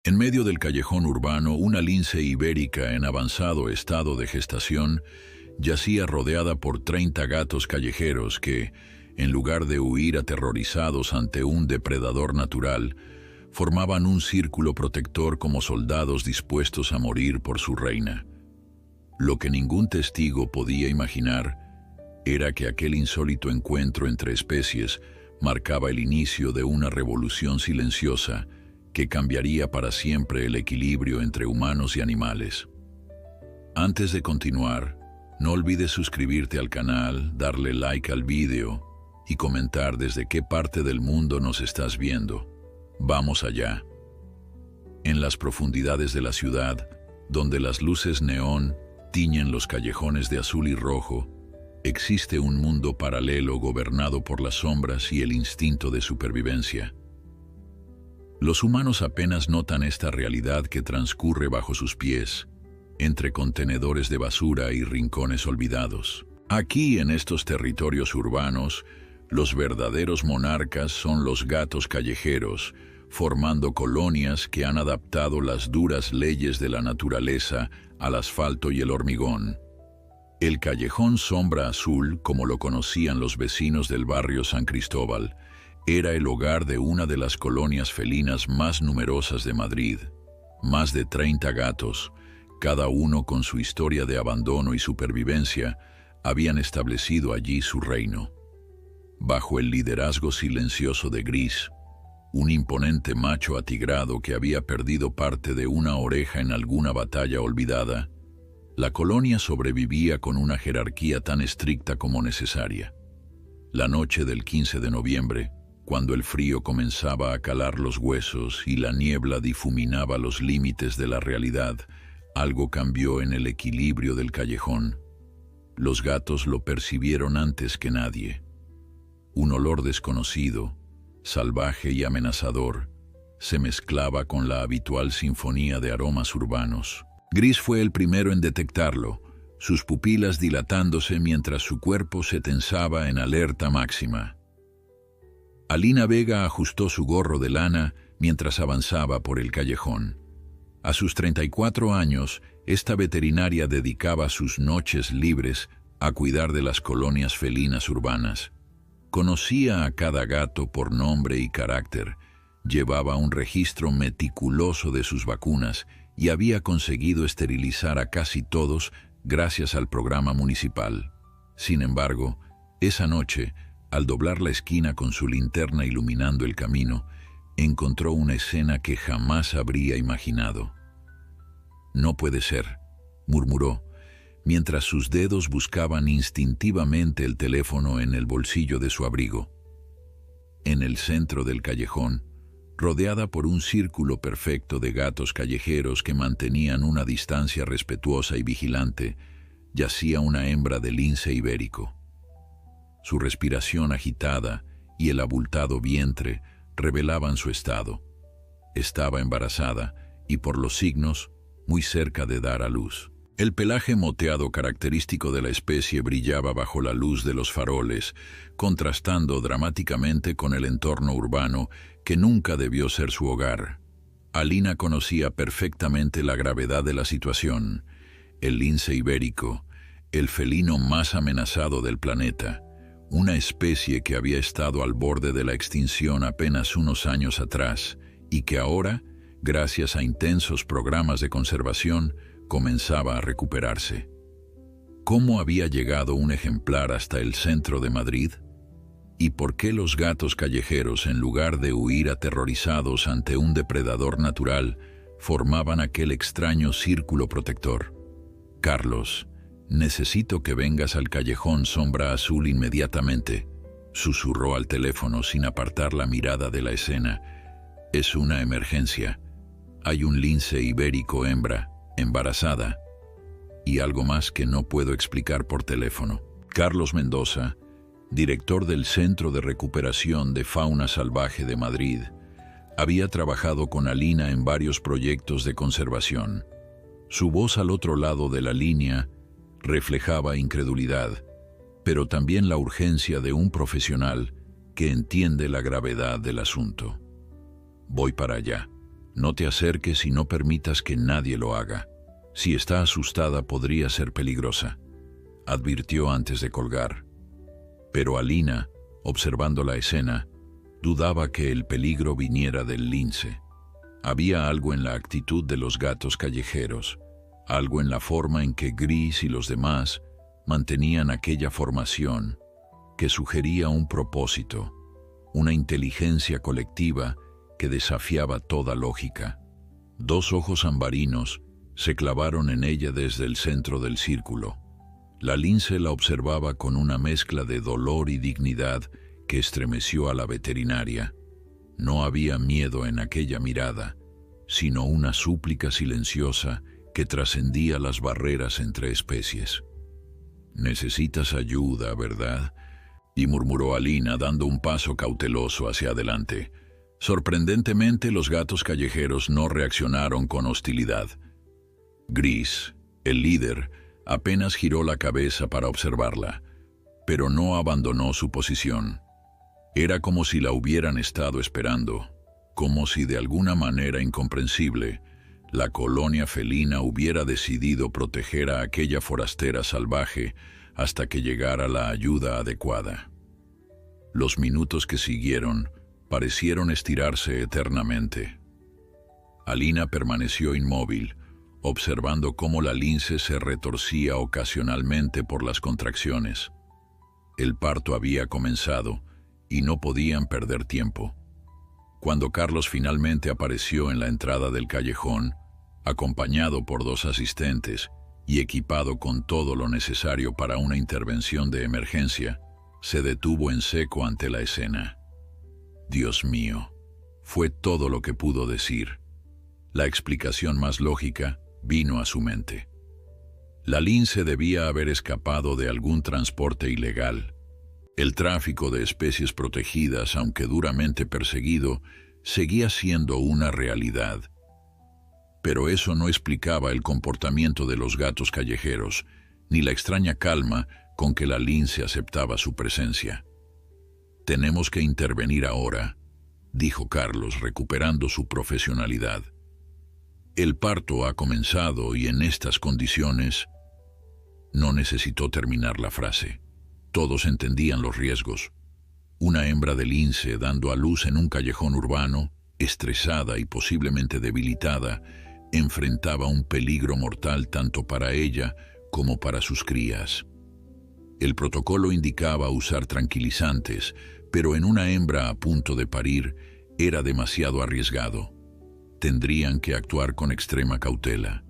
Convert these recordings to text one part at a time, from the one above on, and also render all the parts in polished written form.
En medio del callejón urbano, una lince ibérica en avanzado estado de gestación yacía rodeada por 30 gatos callejeros que, en lugar de huir aterrorizados ante un depredador natural, formaban un círculo protector como soldados dispuestos a morir por su reina. Lo que ningún testigo podía imaginar era que aquel insólito encuentro entre especies marcaba el inicio de una revolución silenciosa que cambiaría para siempre el equilibrio entre humanos y animales. Antes de continuar, no olvides suscribirte al canal, darle like al vídeo y comentar desde qué parte del mundo nos estás viendo. Vamos allá. En las profundidades de la ciudad, donde las luces neón tiñen los callejones de azul y rojo, existe un mundo paralelo gobernado por las sombras y el instinto de supervivencia. Los humanos apenas notan esta realidad que transcurre bajo sus pies, entre contenedores de basura y rincones olvidados. Aquí, en estos territorios urbanos, los verdaderos monarcas son los gatos callejeros, formando colonias que han adaptado las duras leyes de la naturaleza al asfalto y el hormigón. El callejón Sombra Azul, como lo conocían los vecinos del barrio San Cristóbal, era el hogar de una de las colonias felinas más numerosas de Madrid. Más de 30 gatos, cada uno con su historia de abandono y supervivencia, habían establecido allí su reino. Bajo el liderazgo silencioso de Gris, un imponente macho atigrado que había perdido parte de una oreja en alguna batalla olvidada, la colonia sobrevivía con una jerarquía tan estricta como necesaria. La noche del 15 de noviembre, cuando el frío comenzaba a calar los huesos y la niebla difuminaba los límites de la realidad, algo cambió en el equilibrio del callejón. Los gatos lo percibieron antes que nadie. Un olor desconocido, salvaje y amenazador, se mezclaba con la habitual sinfonía de aromas urbanos. Gris fue el primero en detectarlo, sus pupilas dilatándose mientras su cuerpo se tensaba en alerta máxima. Alina Vega ajustó su gorro de lana mientras avanzaba por el callejón. A sus 34 años, esta veterinaria dedicaba sus noches libres a cuidar de las colonias felinas urbanas. Conocía a cada gato por nombre y carácter, llevaba un registro meticuloso de sus vacunas y había conseguido esterilizar a casi todos gracias al programa municipal. Sin embargo, esa noche, al doblar la esquina con su linterna iluminando el camino, encontró una escena que jamás habría imaginado. «No puede ser», murmuró, mientras sus dedos buscaban instintivamente el teléfono en el bolsillo de su abrigo. En el centro del callejón, rodeada por un círculo perfecto de gatos callejeros que mantenían una distancia respetuosa y vigilante, yacía una hembra de lince ibérico. Su respiración agitada y el abultado vientre revelaban su estado. Estaba embarazada y, por los signos, muy cerca de dar a luz. El pelaje moteado característico de la especie brillaba bajo la luz de los faroles, contrastando dramáticamente con el entorno urbano que nunca debió ser su hogar. Alina conocía perfectamente la gravedad de la situación. El lince ibérico, el felino más amenazado del planeta, una especie que había estado al borde de la extinción apenas unos años atrás y que ahora, gracias a intensos programas de conservación, comenzaba a recuperarse. ¿Cómo había llegado un ejemplar hasta el centro de Madrid? ¿Y por qué los gatos callejeros, en lugar de huir aterrorizados ante un depredador natural, formaban aquel extraño círculo protector? «Carlos, necesito que vengas al callejón Sombra Azul inmediatamente», susurró al teléfono sin apartar la mirada de la escena. «Es una emergencia. Hay un lince ibérico hembra, embarazada, y algo más que no puedo explicar por teléfono». Carlos Mendoza, director del Centro de Recuperación de Fauna Salvaje de Madrid, había trabajado con Alina en varios proyectos de conservación. Su voz al otro lado de la línea reflejaba incredulidad, pero también la urgencia de un profesional que entiende la gravedad del asunto. «Voy para allá», No te acerques y no permitas que nadie lo haga. Si está asustada podría ser peligrosa, advirtió antes de colgar. Pero Alina, observando la escena, dudaba que el peligro viniera del lince. Había algo en la actitud de los gatos callejeros, algo en la forma en que Gris y los demás mantenían aquella formación que sugería un propósito, una inteligencia colectiva que desafiaba toda lógica. Dos ojos ambarinos se clavaron en ella desde el centro del círculo. La lince la observaba con una mezcla de dolor y dignidad que estremeció a la veterinaria. No había miedo en aquella mirada, sino una súplica silenciosa que trascendía las barreras entre especies. «Necesitas ayuda, ¿verdad?», y murmuró Alina dando un paso cauteloso hacia adelante. Sorprendentemente, los gatos callejeros no reaccionaron con hostilidad. Gris, el líder, apenas giró la cabeza para observarla, pero no abandonó su posición. Era como si la hubieran estado esperando, como si de alguna manera incomprensible la colonia felina hubiera decidido proteger a aquella forastera salvaje hasta que llegara la ayuda adecuada. Los minutos que siguieron parecieron estirarse eternamente. Alina permaneció inmóvil, observando cómo la lince se retorcía ocasionalmente por las contracciones. El parto había comenzado y no podían perder tiempo. Cuando Carlos finalmente apareció en la entrada del callejón, acompañado por dos asistentes y equipado con todo lo necesario para una intervención de emergencia, se detuvo en seco ante la escena. «Dios mío», fue todo lo que pudo decir. La explicación más lógica vino a su mente. La lince debía haber escapado de algún transporte ilegal. El tráfico de especies protegidas, aunque duramente perseguido, seguía siendo una realidad. Pero eso no explicaba el comportamiento de los gatos callejeros, ni la extraña calma con que la lince aceptaba su presencia. «Tenemos que intervenir ahora», dijo Carlos, recuperando su profesionalidad. «El parto ha comenzado y en estas condiciones…» No necesitó terminar la frase. Todos entendían los riesgos. Una hembra de lince dando a luz en un callejón urbano, estresada y posiblemente debilitada, enfrentaba un peligro mortal tanto para ella como para sus crías. El protocolo indicaba usar tranquilizantes, pero en una hembra a punto de parir era demasiado arriesgado. Tendrían que actuar con extrema cautela.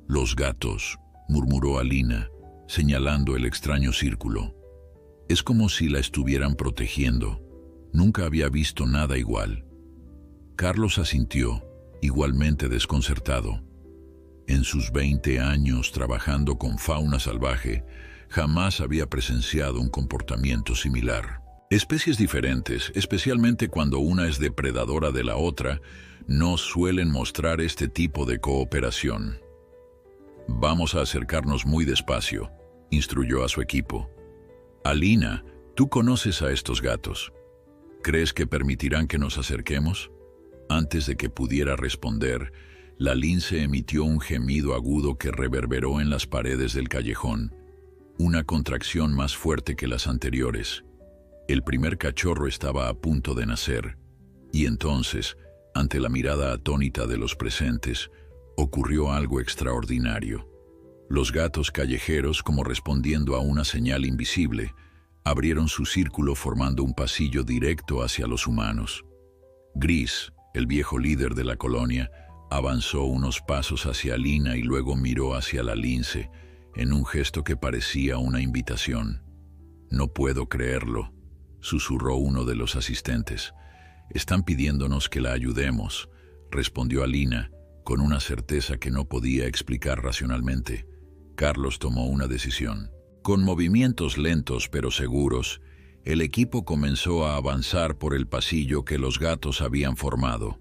«Los gatos», murmuró Alina, señalando el extraño círculo. «Es como si la estuvieran protegiendo. Nunca había visto nada igual». Carlos asintió, igualmente desconcertado. En sus 20 años trabajando con fauna salvaje, jamás había presenciado un comportamiento similar. Especies diferentes, especialmente cuando una es depredadora de la otra, no suelen mostrar este tipo de cooperación. «Vamos a acercarnos muy despacio», instruyó a su equipo. «Alina, tú conoces a estos gatos. ¿Crees que permitirán que nos acerquemos?» Antes de que pudiera responder, la lince emitió un gemido agudo que reverberó en las paredes del callejón, una contracción más fuerte que las anteriores. El primer cachorro estaba a punto de nacer, y entonces, ante la mirada atónita de los presentes, ocurrió algo extraordinario. Los gatos callejeros, como respondiendo a una señal invisible, abrieron su círculo formando un pasillo directo hacia los humanos. Gris, el viejo líder de la colonia, avanzó unos pasos hacia Alina y luego miró hacia la lince, en un gesto que parecía una invitación. «No puedo creerlo», susurró uno de los asistentes. «Están pidiéndonos que la ayudemos», respondió Alina, con una certeza que no podía explicar racionalmente. Carlos tomó una decisión. Con movimientos lentos pero seguros, el equipo comenzó a avanzar por el pasillo que los gatos habían formado.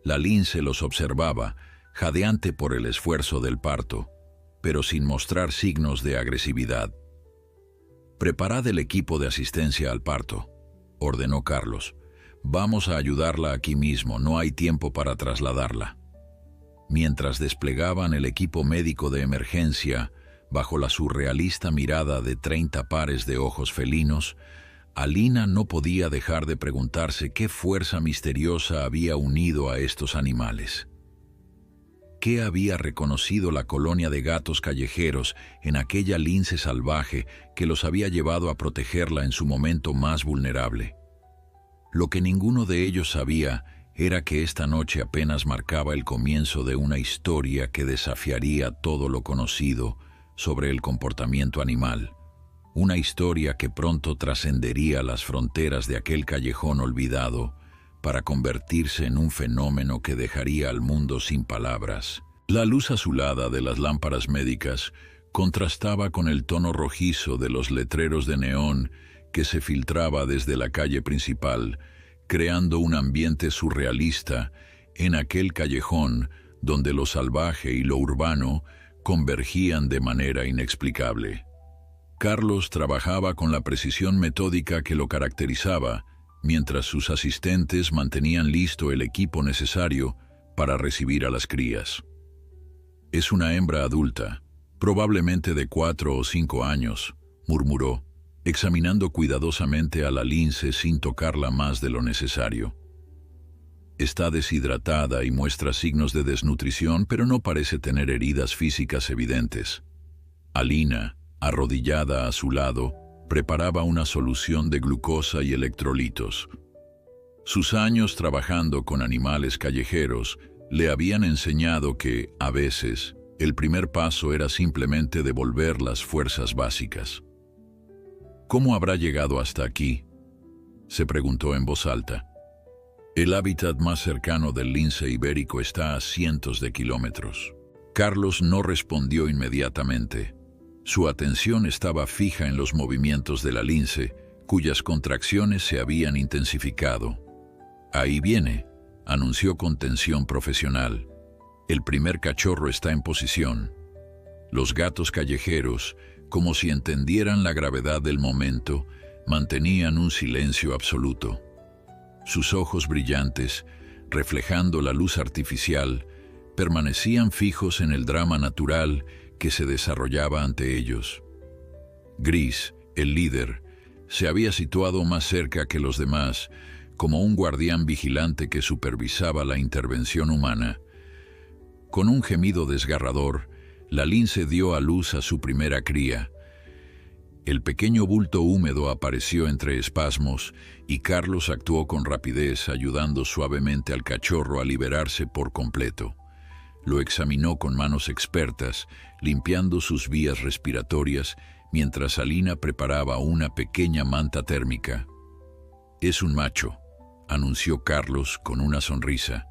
La lince los observaba, jadeante por el esfuerzo del parto, pero sin mostrar signos de agresividad. «Preparad el equipo de asistencia al parto», ordenó Carlos. Vamos a ayudarla aquí mismo, no hay tiempo para trasladarla. Mientras desplegaban el equipo médico de emergencia, bajo la surrealista mirada de 30 pares de ojos felinos, Alina no podía dejar de preguntarse qué fuerza misteriosa había unido a estos animales. ¿Qué había reconocido la colonia de gatos callejeros en aquella lince salvaje que los había llevado a protegerla en su momento más vulnerable? Lo que ninguno de ellos sabía era que esta noche apenas marcaba el comienzo de una historia que desafiaría todo lo conocido sobre el comportamiento animal, una historia que pronto trascendería las fronteras de aquel callejón olvidado para convertirse en un fenómeno que dejaría al mundo sin palabras. La luz azulada de las lámparas médicas contrastaba con el tono rojizo de los letreros de neón que se filtraba desde la calle principal, creando un ambiente surrealista en aquel callejón donde lo salvaje y lo urbano convergían de manera inexplicable. Carlos trabajaba con la precisión metódica que lo caracterizaba, mientras sus asistentes mantenían listo el equipo necesario para recibir a las crías. «Es una hembra adulta, probablemente de 4 o 5 años», murmuró, examinando cuidadosamente a la lince sin tocarla más de lo necesario. Está deshidratada y muestra signos de desnutrición, pero no parece tener heridas físicas evidentes. Alina, arrodillada a su lado, preparaba una solución de glucosa y electrolitos. Sus años trabajando con animales callejeros le habían enseñado que, a veces, el primer paso era simplemente devolver las fuerzas básicas. «¿Cómo habrá llegado hasta aquí?», se preguntó en voz alta. El hábitat más cercano del lince ibérico está a cientos de kilómetros. Carlos no respondió inmediatamente. Su atención estaba fija en los movimientos de la lince, cuyas contracciones se habían intensificado. «Ahí viene», anunció con tensión profesional. «El primer cachorro está en posición». Los gatos callejeros, como si entendieran la gravedad del momento, mantenían un silencio absoluto. Sus ojos brillantes, reflejando la luz artificial, permanecían fijos en el drama natural que se desarrollaba ante ellos. Gris, el líder, se había situado más cerca que los demás, como un guardián vigilante que supervisaba la intervención humana. Con un gemido desgarrador, la lince dio a luz a su primera cría. El pequeño bulto húmedo apareció entre espasmos y Carlos actuó con rapidez, ayudando suavemente al cachorro a liberarse por completo. Lo examinó con manos expertas, limpiando sus vías respiratorias, mientras Alina preparaba una pequeña manta térmica. «Es un macho», anunció Carlos con una sonrisa,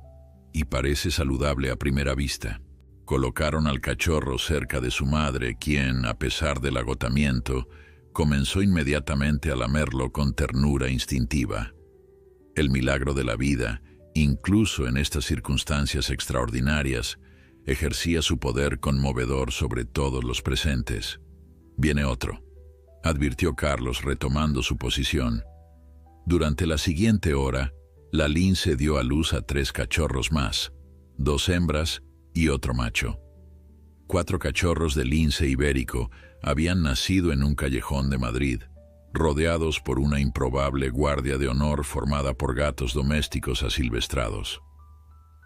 «y parece saludable a primera vista». Colocaron al cachorro cerca de su madre, quien, a pesar del agotamiento, comenzó inmediatamente a lamerlo con ternura instintiva. El milagro de la vida, incluso en estas circunstancias extraordinarias, ejercía su poder conmovedor sobre todos los presentes. «Viene otro», advirtió Carlos retomando su posición. Durante la siguiente hora, la lince dio a luz a 3 cachorros más, 2 hembras y otro macho. 4 cachorros de lince ibérico habían nacido en un callejón de Madrid, rodeados por una improbable guardia de honor formada por gatos domésticos asilvestrados.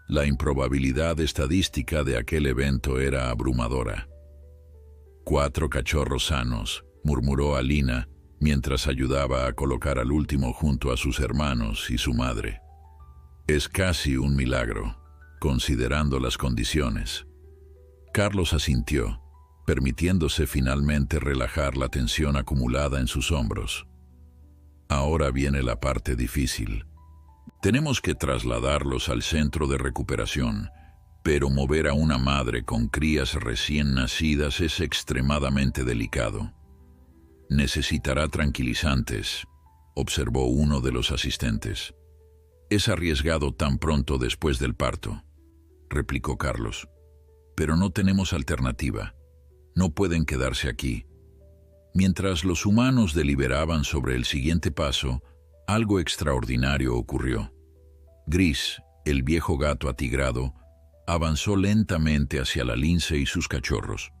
La improbabilidad estadística de aquel evento era abrumadora. 4 cachorros sanos, murmuró Alina, mientras ayudaba a colocar al último junto a sus hermanos y su madre. «Es casi un milagro, considerando las condiciones». Carlos asintió, permitiéndose finalmente relajar la tensión acumulada en sus hombros. «Ahora viene la parte difícil. Tenemos que trasladarlos al centro de recuperación, pero mover a una madre con crías recién nacidas es extremadamente delicado. Necesitará tranquilizantes», observó uno de los asistentes. «Es arriesgado tan pronto después del parto», replicó Carlos. «Pero no tenemos alternativa. No pueden quedarse aquí». Mientras los humanos deliberaban sobre el siguiente paso, Algo extraordinario ocurrió. Gris, el viejo gato atigrado, avanzó lentamente hacia la lince y sus cachorros.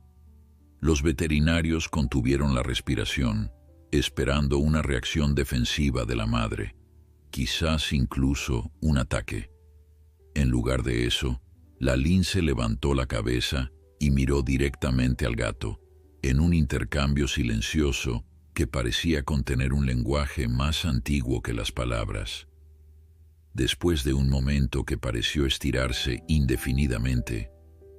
Los veterinarios contuvieron la respiración, esperando una reacción defensiva de la madre, quizás incluso un ataque. En lugar de eso, la lince levantó la cabeza y miró directamente al gato, en un intercambio silencioso que parecía contener un lenguaje más antiguo que las palabras. Después de un momento que pareció estirarse indefinidamente,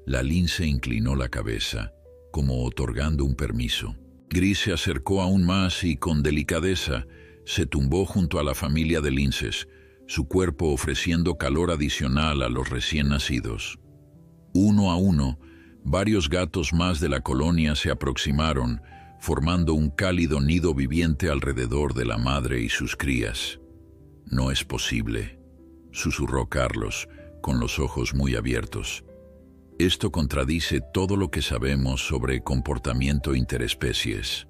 la lince inclinó la cabeza, como otorgando un permiso. Gris se acercó aún más y, con delicadeza, se tumbó junto a la familia de linces, su cuerpo ofreciendo calor adicional a los recién nacidos. Uno a uno, varios gatos más de la colonia se aproximaron, formando un cálido nido viviente alrededor de la madre y sus crías. «No es posible», susurró Carlos, con los ojos muy abiertos. «Esto contradice todo lo que sabemos sobre comportamiento interespecies».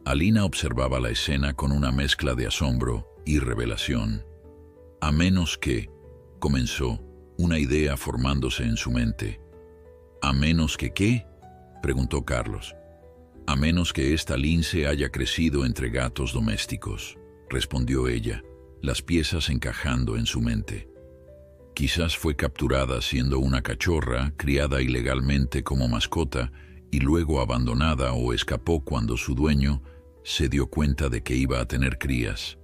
Alina observaba la escena con una mezcla de asombro y revelación. «A menos que», comenzó, una idea formándose en su mente. «¿A menos que qué?», preguntó Carlos. «A menos que esta lince haya crecido entre gatos domésticos», respondió ella, las piezas encajando en su mente. «Quizás fue capturada siendo una cachorra, criada ilegalmente como mascota y luego abandonada o escapó cuando su dueño se dio cuenta de que iba a tener crías».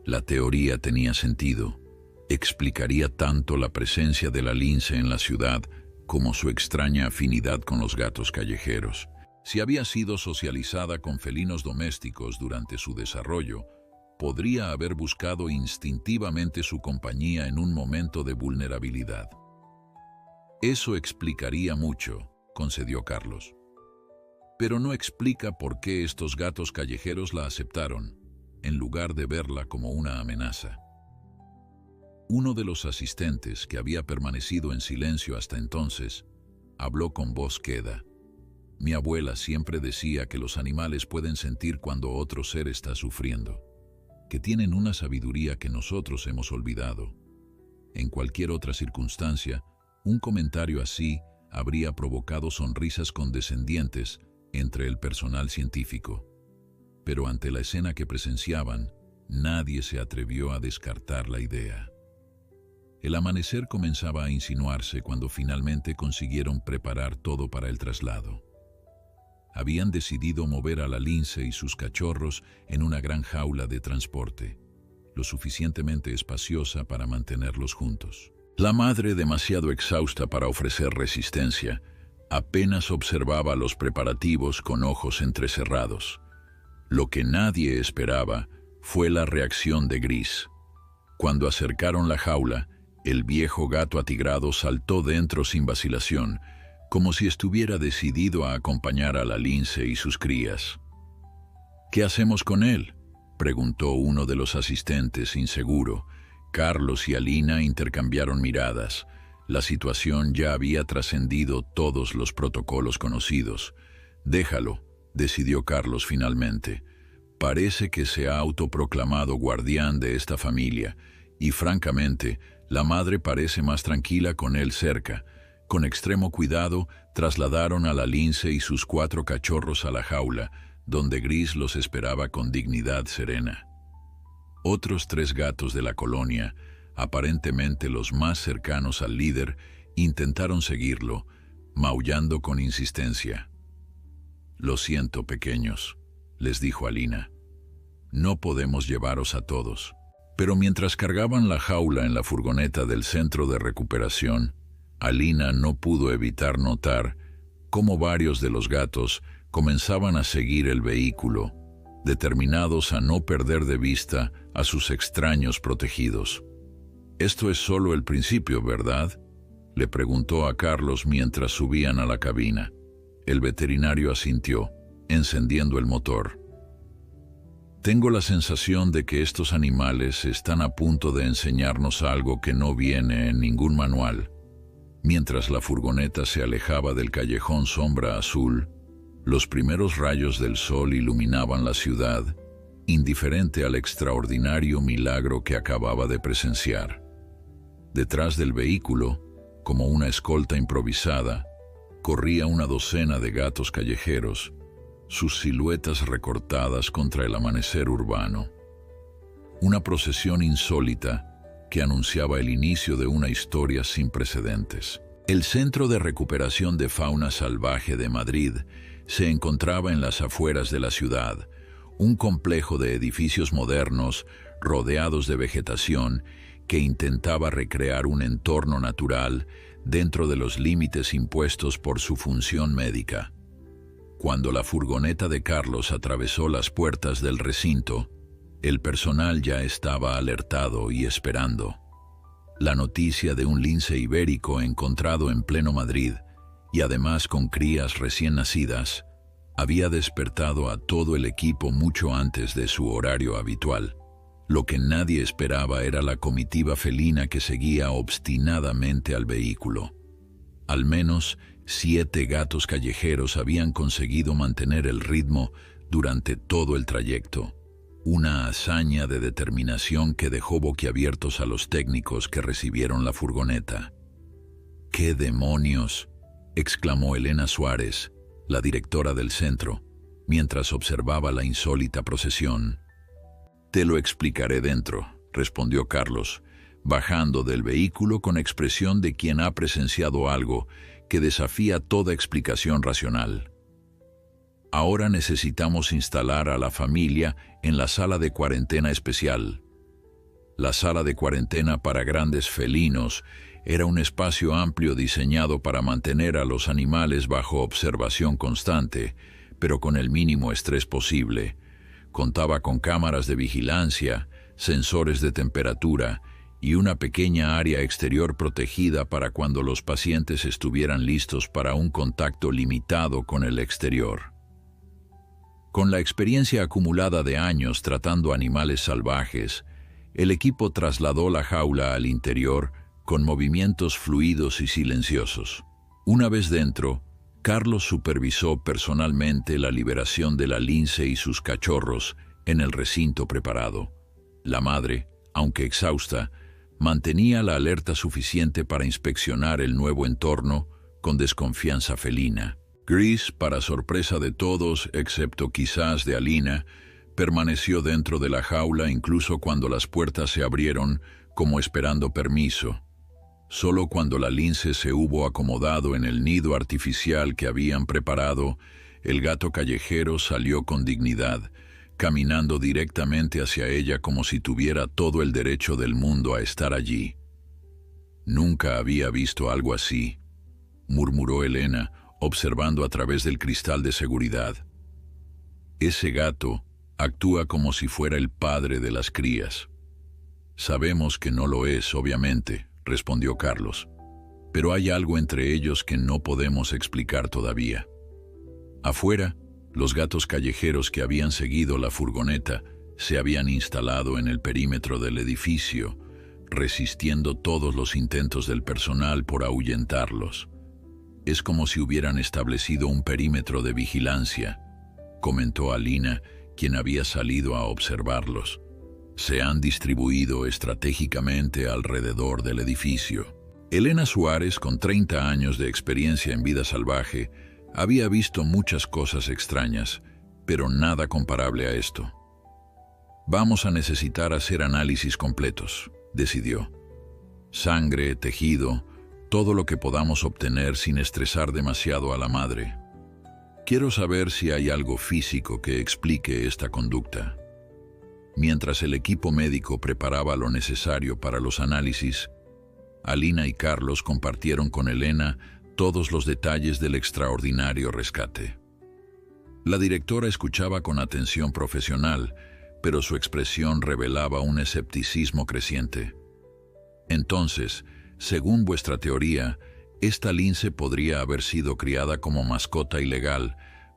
La teoría tenía sentido. Explicaría tanto la presencia de la lince en la ciudad como su extraña afinidad con los gatos callejeros. Si había sido socializada con felinos domésticos durante su desarrollo, podría haber buscado instintivamente su compañía en un momento de vulnerabilidad. «Eso explicaría mucho», concedió Carlos. «Pero no explica por qué estos gatos callejeros la aceptaron, en lugar de verla como una amenaza». Uno de los asistentes, que había permanecido en silencio hasta entonces, habló con voz queda. «Mi abuela siempre decía que los animales pueden sentir cuando otro ser está sufriendo, que tienen una sabiduría que nosotros hemos olvidado. En cualquier otra circunstancia, un comentario así habría provocado sonrisas condescendientes entre el personal científico. Pero ante la escena que presenciaban, nadie se atrevió a descartar la idea». El amanecer comenzaba a insinuarse cuando finalmente consiguieron preparar todo para el traslado. Habían decidido mover a la lince y sus cachorros en una gran jaula de transporte, lo suficientemente espaciosa para mantenerlos juntos. La madre, demasiado exhausta para ofrecer resistencia, apenas observaba los preparativos con ojos entrecerrados. Lo que nadie esperaba fue la reacción de Gris. Cuando acercaron la jaula, el viejo gato atigrado saltó dentro sin vacilación, como si estuviera decidido a acompañar a la lince y sus crías. «¿Qué hacemos con él?», preguntó uno de los asistentes inseguro. Carlos y Alina intercambiaron miradas. La situación ya había trascendido todos los protocolos conocidos. «Déjalo», decidió Carlos finalmente. «Parece que se ha autoproclamado guardián de esta familia, y francamente, la madre parece más tranquila con él cerca». Con extremo cuidado, trasladaron a la lince y sus 4 cachorros a la jaula, donde Gris los esperaba con dignidad serena. Otros 3 gatos de la colonia, aparentemente los más cercanos al líder, intentaron seguirlo, maullando con insistencia. «Lo siento, pequeños», les dijo Alina. «No podemos llevaros a todos». Pero mientras cargaban la jaula en la furgoneta del centro de recuperación, Alina no pudo evitar notar cómo varios de los gatos comenzaban a seguir el vehículo, determinados a no perder de vista a sus extraños protegidos. «Esto es solo el principio, ¿verdad?», le preguntó a Carlos mientras subían a la cabina. El veterinario asintió, encendiendo el motor. «Tengo la sensación de que estos animales están a punto de enseñarnos algo que no viene en ningún manual». Mientras la furgoneta se alejaba del callejón sombra azul, los primeros rayos del sol iluminaban la ciudad, indiferente al extraordinario milagro que acababa de presenciar. Detrás del vehículo, como una escolta improvisada, corría una docena de gatos callejeros, sus siluetas recortadas contra el amanecer urbano. Una procesión insólita que anunciaba el inicio de una historia sin precedentes. El Centro de Recuperación de Fauna Salvaje de Madrid se encontraba en las afueras de la ciudad, un complejo de edificios modernos rodeados de vegetación que intentaba recrear un entorno natural dentro de los límites impuestos por su función médica. Cuando la furgoneta de Carlos atravesó las puertas del recinto, el personal ya estaba alertado y esperando. La noticia de un lince ibérico encontrado en pleno Madrid, y además con crías recién nacidas, había despertado a todo el equipo mucho antes de su horario habitual. Lo que nadie esperaba era la comitiva felina que seguía obstinadamente al vehículo. Al menos 7 gatos callejeros habían conseguido mantener el ritmo durante todo el trayecto. Una hazaña de determinación que dejó boquiabiertos a los técnicos que recibieron la furgoneta. ¡Qué demonios!, exclamó Elena Suárez, la directora del centro, mientras observaba la insólita procesión. «Te lo explicaré dentro», respondió Carlos, bajando del vehículo con expresión de quien ha presenciado algo que desafía toda explicación racional. Ahora necesitamos instalar a la familia en la sala de cuarentena especial. La sala de cuarentena para grandes felinos era un espacio amplio diseñado para mantener a los animales bajo observación constante, pero con el mínimo estrés posible. Contaba con cámaras de vigilancia, sensores de temperatura y una pequeña área exterior protegida para cuando los pacientes estuvieran listos para un contacto limitado con el exterior. Con la experiencia acumulada de años tratando animales salvajes, el equipo trasladó la jaula al interior con movimientos fluidos y silenciosos. Una vez dentro, Carlos supervisó personalmente la liberación de la lince y sus cachorros en el recinto preparado. La madre, aunque exhausta, mantenía la alerta suficiente para inspeccionar el nuevo entorno con desconfianza felina. Gris, para sorpresa de todos, excepto quizás de Alina, permaneció dentro de la jaula incluso cuando las puertas se abrieron, como esperando permiso. Solo cuando la lince se hubo acomodado en el nido artificial que habían preparado, el gato callejero salió con dignidad, caminando directamente hacia ella como si tuviera todo el derecho del mundo a estar allí. «Nunca había visto algo así», murmuró Elena, observando a través del cristal de seguridad. «Ese gato actúa como si fuera el padre de las crías». «Sabemos que no lo es, obviamente», respondió Carlos, «pero hay algo entre ellos que no podemos explicar todavía». Afuera, los gatos callejeros que habían seguido la furgoneta se habían instalado en el perímetro del edificio, resistiendo todos los intentos del personal por ahuyentarlos. «Es como si hubieran establecido un perímetro de vigilancia», comentó Alina, quien había salido a observarlos. «Se han distribuido estratégicamente alrededor del edificio». Elena Suárez, con 30 años de experiencia en vida salvaje, había visto muchas cosas extrañas, pero nada comparable a esto. «Vamos a necesitar hacer análisis completos», decidió. «Sangre, tejido, todo lo que podamos obtener sin estresar demasiado a la madre. Quiero saber si hay algo físico que explique esta conducta». Mientras el equipo médico preparaba lo necesario para los análisis, Alina y Carlos compartieron con Elena todos los detalles del extraordinario rescate. La directora escuchaba con atención profesional, pero su expresión revelaba un escepticismo creciente. «Entonces, según vuestra teoría, esta lince podría haber sido criada como mascota ilegal,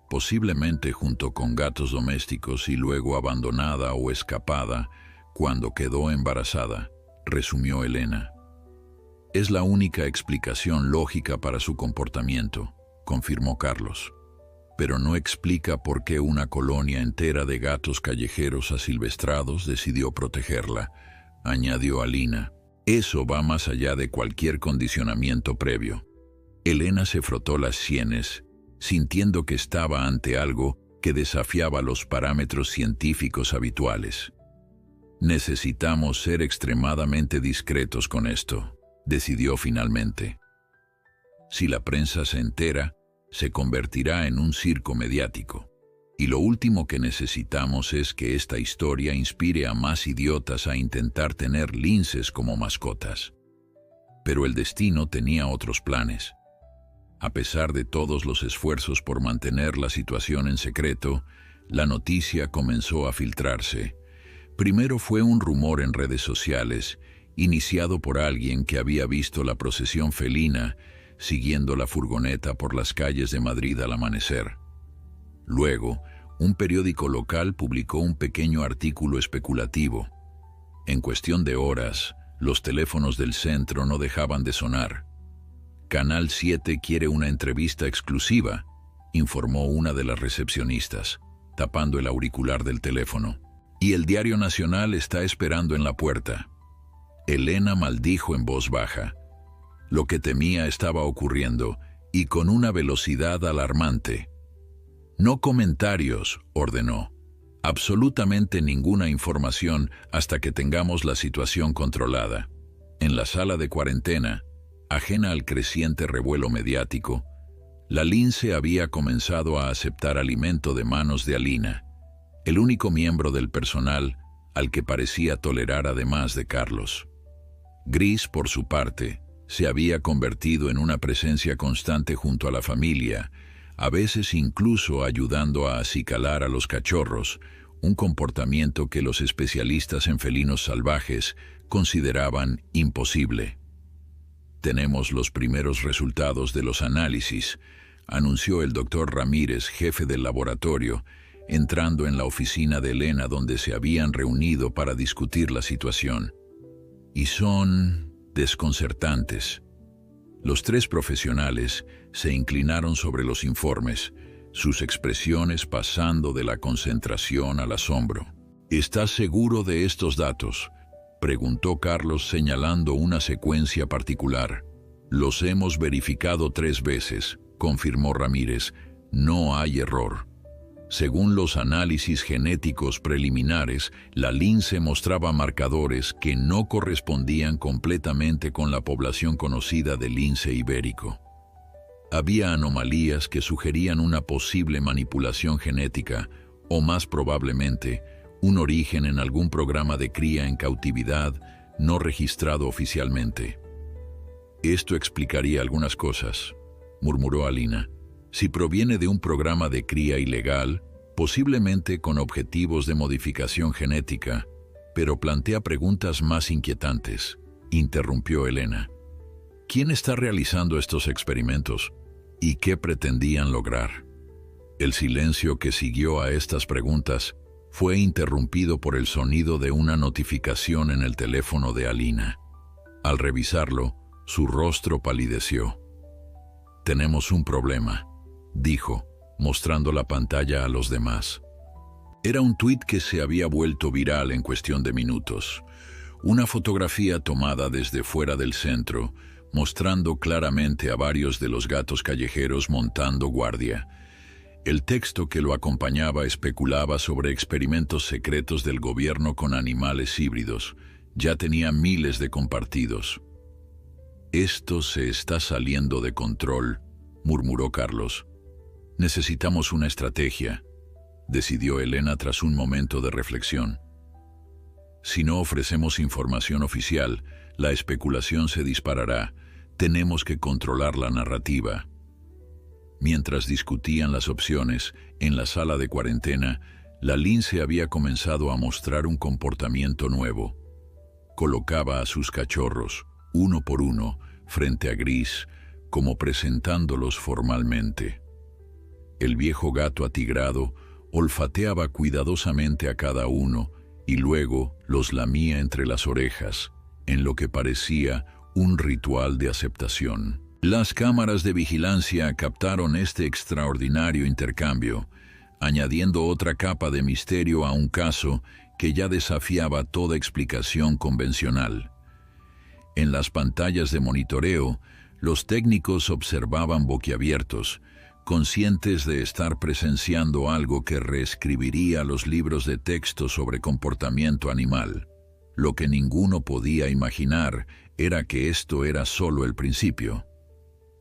posiblemente junto con gatos domésticos y luego abandonada o escapada cuando quedó embarazada», resumió Elena. «Es la única explicación lógica para su comportamiento», confirmó Carlos. pero no explica por qué una colonia entera de gatos callejeros asilvestrados decidió protegerla, añadió Alina. Eso va más allá de cualquier condicionamiento previo. Elena se frotó las sienes, sintiendo que estaba ante algo que desafiaba los parámetros científicos habituales. Necesitamos ser extremadamente discretos con esto, decidió finalmente. Si la prensa se entera, se convertirá en un circo mediático. Y lo último que necesitamos es que esta historia inspire a más idiotas a intentar tener linces como mascotas. Pero el destino tenía otros planes. A pesar de todos los esfuerzos por mantener la situación en secreto, la noticia comenzó a filtrarse. Primero fue un rumor en redes sociales, iniciado por alguien que había visto la procesión felina siguiendo la furgoneta por las calles de Madrid al amanecer. Luego, un periódico local publicó un pequeño artículo especulativo. En cuestión de horas, los teléfonos del centro no dejaban de sonar. Canal 7 quiere una entrevista exclusiva, informó una de las recepcionistas, tapando el auricular del teléfono. Y el Diario Nacional está esperando en la puerta. Elena maldijo en voz baja. Lo que temía estaba ocurriendo, y con una velocidad alarmante. No comentarios, ordenó. Absolutamente ninguna información hasta que tengamos la situación controlada. En la sala de cuarentena, ajena al creciente revuelo mediático, la lince había comenzado a aceptar alimento de manos de Alina, el único miembro del personal al que parecía tolerar además de Carlos. Gris, por su parte, se había convertido en una presencia constante junto a la familia, a veces incluso ayudando a acicalar a los cachorros, un comportamiento que los especialistas en felinos salvajes consideraban imposible. Tenemos los primeros resultados de los análisis, anunció el doctor Ramírez, jefe del laboratorio, entrando en la oficina de Elena donde se habían reunido para discutir la situación. Y son desconcertantes. Los tres profesionales se inclinaron sobre los informes, sus expresiones pasando de la concentración al asombro. ¿Estás seguro de estos datos?, preguntó Carlos señalando una secuencia particular. Los hemos verificado 3 veces, confirmó Ramírez. No hay error. Según los análisis genéticos preliminares, la lince mostraba marcadores que no correspondían completamente con la población conocida de lince ibérico. Había anomalías que sugerían una posible manipulación genética, o más probablemente, un origen en algún programa de cría en cautividad no registrado oficialmente. Esto explicaría algunas cosas, murmuró Alina. Si proviene de un programa de cría ilegal, posiblemente con objetivos de modificación genética, pero plantea preguntas más inquietantes, interrumpió Elena. ¿Quién está realizando estos experimentos? ¿Y qué pretendían lograr? El silencio que siguió a estas preguntas fue interrumpido por el sonido de una notificación en el teléfono de Alina. Al revisarlo, su rostro palideció. «Tenemos un problema», dijo, mostrando la pantalla a los demás. Era un tuit que se había vuelto viral en cuestión de minutos. Una fotografía tomada desde fuera del centro, mostrando claramente a varios de los gatos callejeros montando guardia. El texto que lo acompañaba especulaba sobre experimentos secretos del gobierno con animales híbridos. Ya tenía miles de compartidos. «Esto se está saliendo de control», murmuró Carlos. «Necesitamos una estrategia», decidió Elena tras un momento de reflexión. «Si no ofrecemos información oficial, la especulación se disparará. Tenemos que controlar la narrativa». Mientras discutían las opciones, en la sala de cuarentena, la lince había comenzado a mostrar un comportamiento nuevo. Colocaba a sus cachorros, uno por uno, frente a Gris, como presentándolos formalmente. El viejo gato atigrado olfateaba cuidadosamente a cada uno y luego los lamía entre las orejas, en lo que parecía un ritual de aceptación. Las cámaras de vigilancia captaron este extraordinario intercambio, añadiendo otra capa de misterio a un caso que ya desafiaba toda explicación convencional. En las pantallas de monitoreo, los técnicos observaban boquiabiertos, conscientes de estar presenciando algo que reescribiría los libros de texto sobre comportamiento animal. Lo que ninguno podía imaginar era que esto era solo el principio.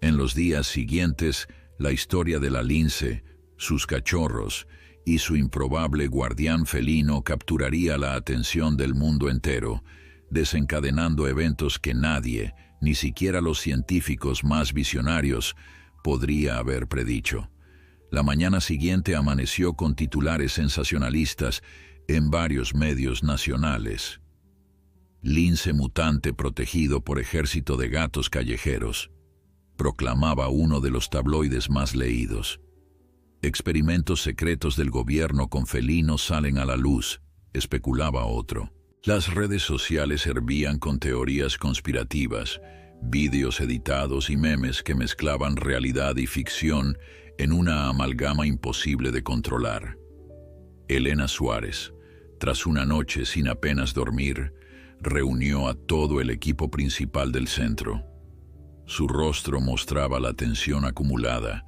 En los días siguientes, la historia de la lince, sus cachorros y su improbable guardián felino capturaría la atención del mundo entero, desencadenando eventos que nadie, ni siquiera los científicos más visionarios, podría haber predicho. La mañana siguiente amaneció con titulares sensacionalistas en varios medios nacionales. Lince mutante protegido por ejército de gatos callejeros, proclamaba uno de los tabloides más leídos. Experimentos secretos del gobierno con felinos salen a la luz, especulaba otro. Las redes sociales hervían con teorías conspirativas, vídeos editados y memes que mezclaban realidad y ficción en una amalgama imposible de controlar. Elena Suárez, tras una noche sin apenas dormir, reunió a todo el equipo principal del centro. Su rostro mostraba la tensión acumulada,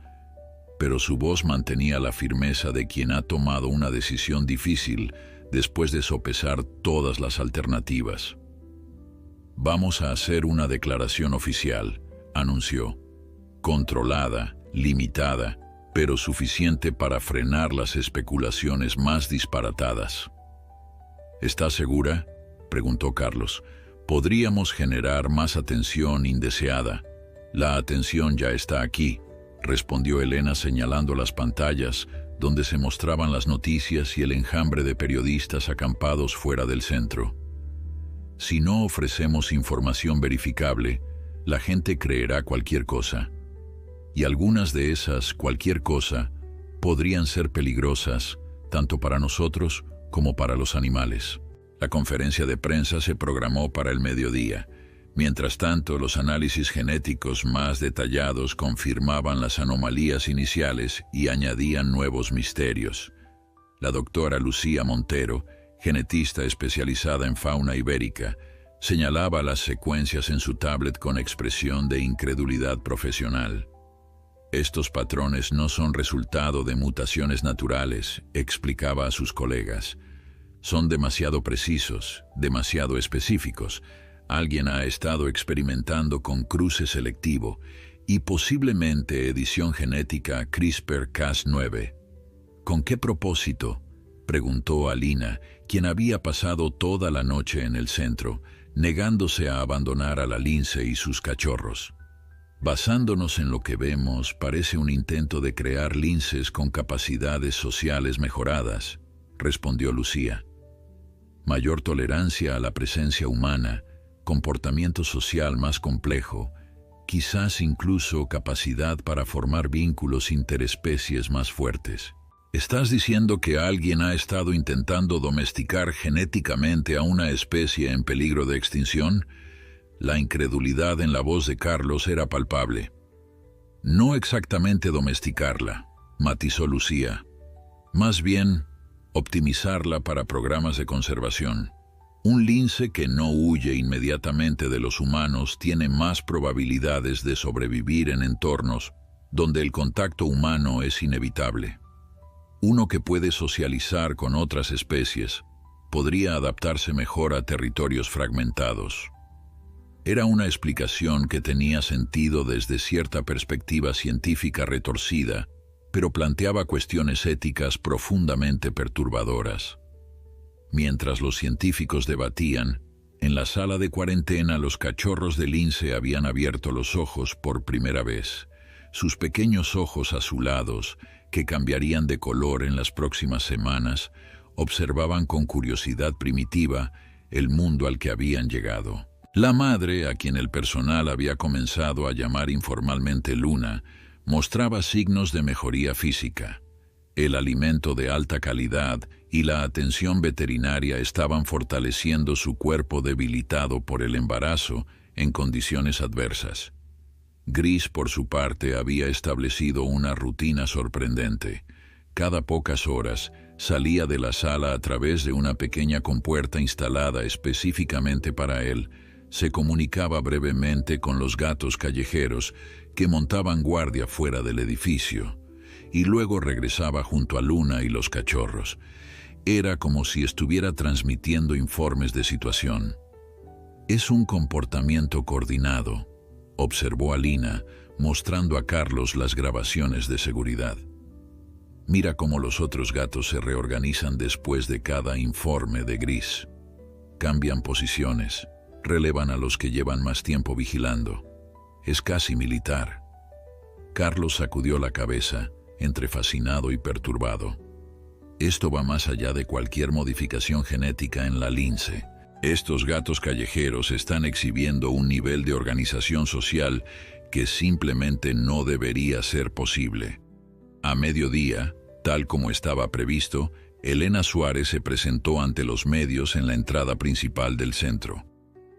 pero su voz mantenía la firmeza de quien ha tomado una decisión difícil después de sopesar todas las alternativas. «Vamos a hacer una declaración oficial», anunció, controlada, limitada, pero suficiente para frenar las especulaciones más disparatadas. «¿Estás segura?», preguntó Carlos. «Podríamos generar más atención indeseada». «La atención ya está aquí», respondió Elena señalando las pantallas, donde se mostraban las noticias y el enjambre de periodistas acampados fuera del centro. «Si no ofrecemos información verificable, la gente creerá cualquier cosa. Y algunas de esas cualquier cosa podrían ser peligrosas, tanto para nosotros como para los animales». La conferencia de prensa se programó para el mediodía. Mientras tanto, los análisis genéticos más detallados confirmaban las anomalías iniciales y añadían nuevos misterios. La doctora Lucía Montero, genetista especializada en fauna ibérica, señalaba las secuencias en su tablet con expresión de incredulidad profesional. «Estos patrones no son resultado de mutaciones naturales», explicaba a sus colegas. «Son demasiado precisos, demasiado específicos. Alguien ha estado experimentando con cruce selectivo y posiblemente edición genética CRISPR-Cas9. ¿Con qué propósito?», preguntó Alina, quien había pasado toda la noche en el centro, negándose a abandonar a la lince y sus cachorros. «Basándonos en lo que vemos, parece un intento de crear linces con capacidades sociales mejoradas», respondió Lucía. «Mayor tolerancia a la presencia humana, comportamiento social más complejo, quizás incluso capacidad para formar vínculos interespecies más fuertes». «¿Estás diciendo que alguien ha estado intentando domesticar genéticamente a una especie en peligro de extinción?». La incredulidad en la voz de Carlos era palpable. «No exactamente domesticarla», matizó Lucía. «Más bien, optimizarla para programas de conservación. Un lince que no huye inmediatamente de los humanos tiene más probabilidades de sobrevivir en entornos donde el contacto humano es inevitable. Uno que puede socializar con otras especies podría adaptarse mejor a territorios fragmentados». Era una explicación que tenía sentido desde cierta perspectiva científica retorcida, pero planteaba cuestiones éticas profundamente perturbadoras. Mientras los científicos debatían, en la sala de cuarentena los cachorros de lince habían abierto los ojos por primera vez. Sus pequeños ojos azulados, que cambiarían de color en las próximas semanas, observaban con curiosidad primitiva el mundo al que habían llegado. La madre, a quien el personal había comenzado a llamar informalmente Luna, mostraba signos de mejoría física. El alimento de alta calidad y la atención veterinaria estaban fortaleciendo su cuerpo debilitado por el embarazo en condiciones adversas. Gris, por su parte, había establecido una rutina sorprendente. Cada pocas horas salía de la sala a través de una pequeña compuerta instalada específicamente para él. Se comunicaba brevemente con los gatos callejeros que montaban guardia fuera del edificio, y luego regresaba junto a Luna y los cachorros. Era como si estuviera transmitiendo informes de situación. «Es un comportamiento coordinado», observó Alina, mostrando a Carlos las grabaciones de seguridad. «Mira cómo los otros gatos se reorganizan después de cada informe de Gris. Cambian posiciones, relevan a los que llevan más tiempo vigilando. Es casi militar». Carlos sacudió la cabeza, entre fascinado y perturbado. «Esto va más allá de cualquier modificación genética en la lince. Estos gatos callejeros están exhibiendo un nivel de organización social que simplemente no debería ser posible». A mediodía, tal como estaba previsto, Elena Suárez se presentó ante los medios en la entrada principal del centro.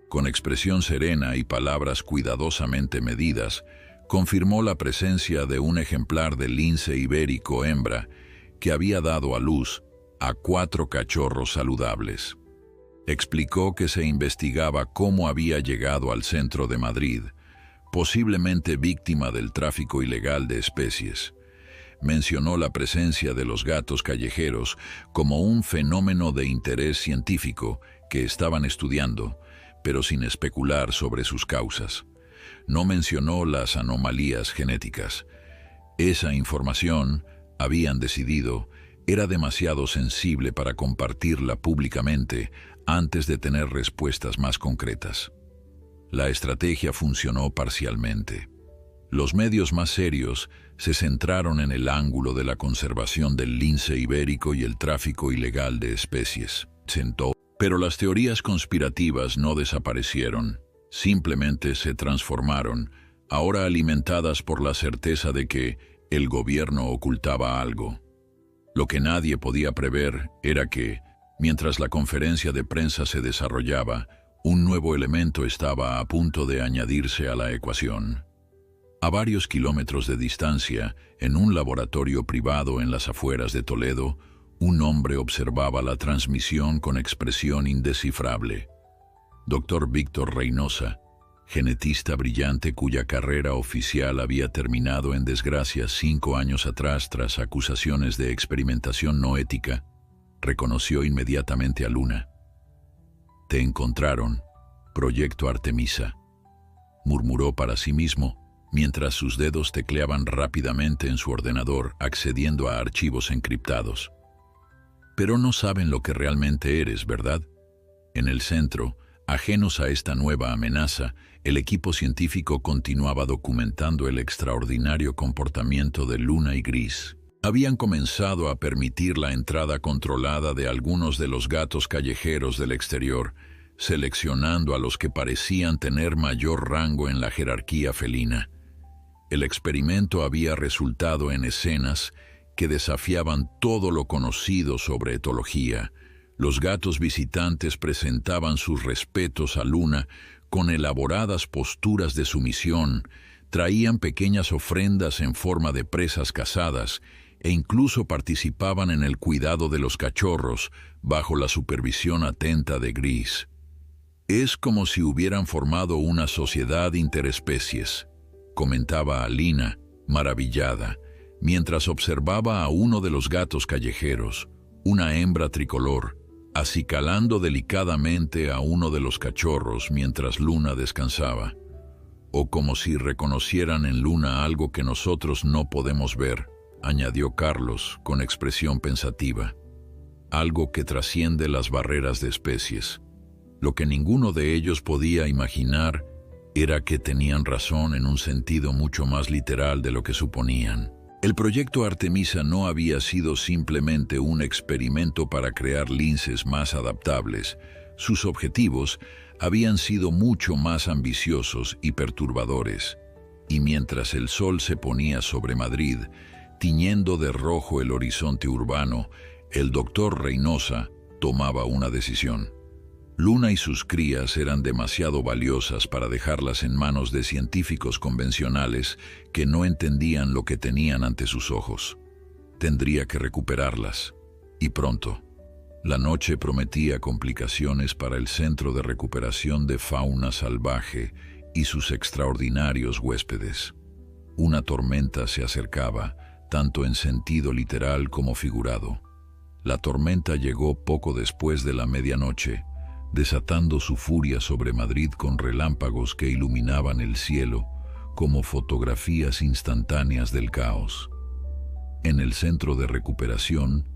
Con expresión serena y palabras cuidadosamente medidas, confirmó la presencia de un ejemplar de lince ibérico hembra que había dado a luz a 4 cachorros saludables. Explicó que se investigaba cómo había llegado al centro de Madrid, posiblemente víctima del tráfico ilegal de especies. Mencionó la presencia de los gatos callejeros como un fenómeno de interés científico que estaban estudiando, pero sin especular sobre sus causas. No mencionó las anomalías genéticas. Esa información, habían decidido, era demasiado sensible para compartirla públicamente antes de tener respuestas más concretas. La estrategia funcionó parcialmente. Los medios más serios se centraron en el ángulo de la conservación del lince ibérico y el tráfico ilegal de especies. Pero las teorías conspirativas no desaparecieron, simplemente se transformaron, ahora alimentadas por la certeza de que el gobierno ocultaba algo. Lo que nadie podía prever era que, mientras la conferencia de prensa se desarrollaba, un nuevo elemento estaba a punto de añadirse a la ecuación. A varios kilómetros de distancia, en un laboratorio privado en las afueras de Toledo, un hombre observaba la transmisión con expresión indescifrable. Dr. Víctor Reynosa, genetista brillante cuya carrera oficial había terminado en desgracia 5 años atrás tras acusaciones de experimentación no ética, reconoció inmediatamente a Luna. «Te encontraron, Proyecto Artemisa», murmuró para sí mismo, mientras sus dedos tecleaban rápidamente en su ordenador, accediendo a archivos encriptados. «Pero no saben lo que realmente eres, ¿verdad?». En el centro, ajenos a esta nueva amenaza, el equipo científico continuaba documentando el extraordinario comportamiento de Luna y Gris. Habían comenzado a permitir la entrada controlada de algunos de los gatos callejeros del exterior, seleccionando a los que parecían tener mayor rango en la jerarquía felina. El experimento había resultado en escenas que desafiaban todo lo conocido sobre etología. Los gatos visitantes presentaban sus respetos a Luna con elaboradas posturas de sumisión, traían pequeñas ofrendas en forma de presas cazadas e incluso participaban en el cuidado de los cachorros bajo la supervisión atenta de Gris. «Es como si hubieran formado una sociedad interespecies», comentaba Alina, maravillada, mientras observaba a uno de los gatos callejeros, una hembra tricolor, acicalando delicadamente a uno de los cachorros mientras Luna descansaba. «O como si reconocieran en Luna algo que nosotros no podemos ver», añadió Carlos con expresión pensativa. «Algo que trasciende las barreras de especies. Lo que ninguno de ellos podía imaginar era que tenían razón en un sentido mucho más literal de lo que suponían». El proyecto Artemisa no había sido simplemente un experimento para crear linces más adaptables. Sus objetivos habían sido mucho más ambiciosos y perturbadores. Y mientras el sol se ponía sobre Madrid, tiñendo de rojo el horizonte urbano, el doctor Reynosa tomaba una decisión. Luna y sus crías eran demasiado valiosas para dejarlas en manos de científicos convencionales que no entendían lo que tenían ante sus ojos. Tendría que recuperarlas, y pronto. La noche prometía complicaciones para el Centro de Recuperación de Fauna Salvaje y sus extraordinarios huéspedes. Una tormenta se acercaba, tanto en sentido literal como figurado. La tormenta llegó poco después de la medianoche, desatando su furia sobre Madrid con relámpagos que iluminaban el cielo como fotografías instantáneas del caos. En el Centro de Recuperación,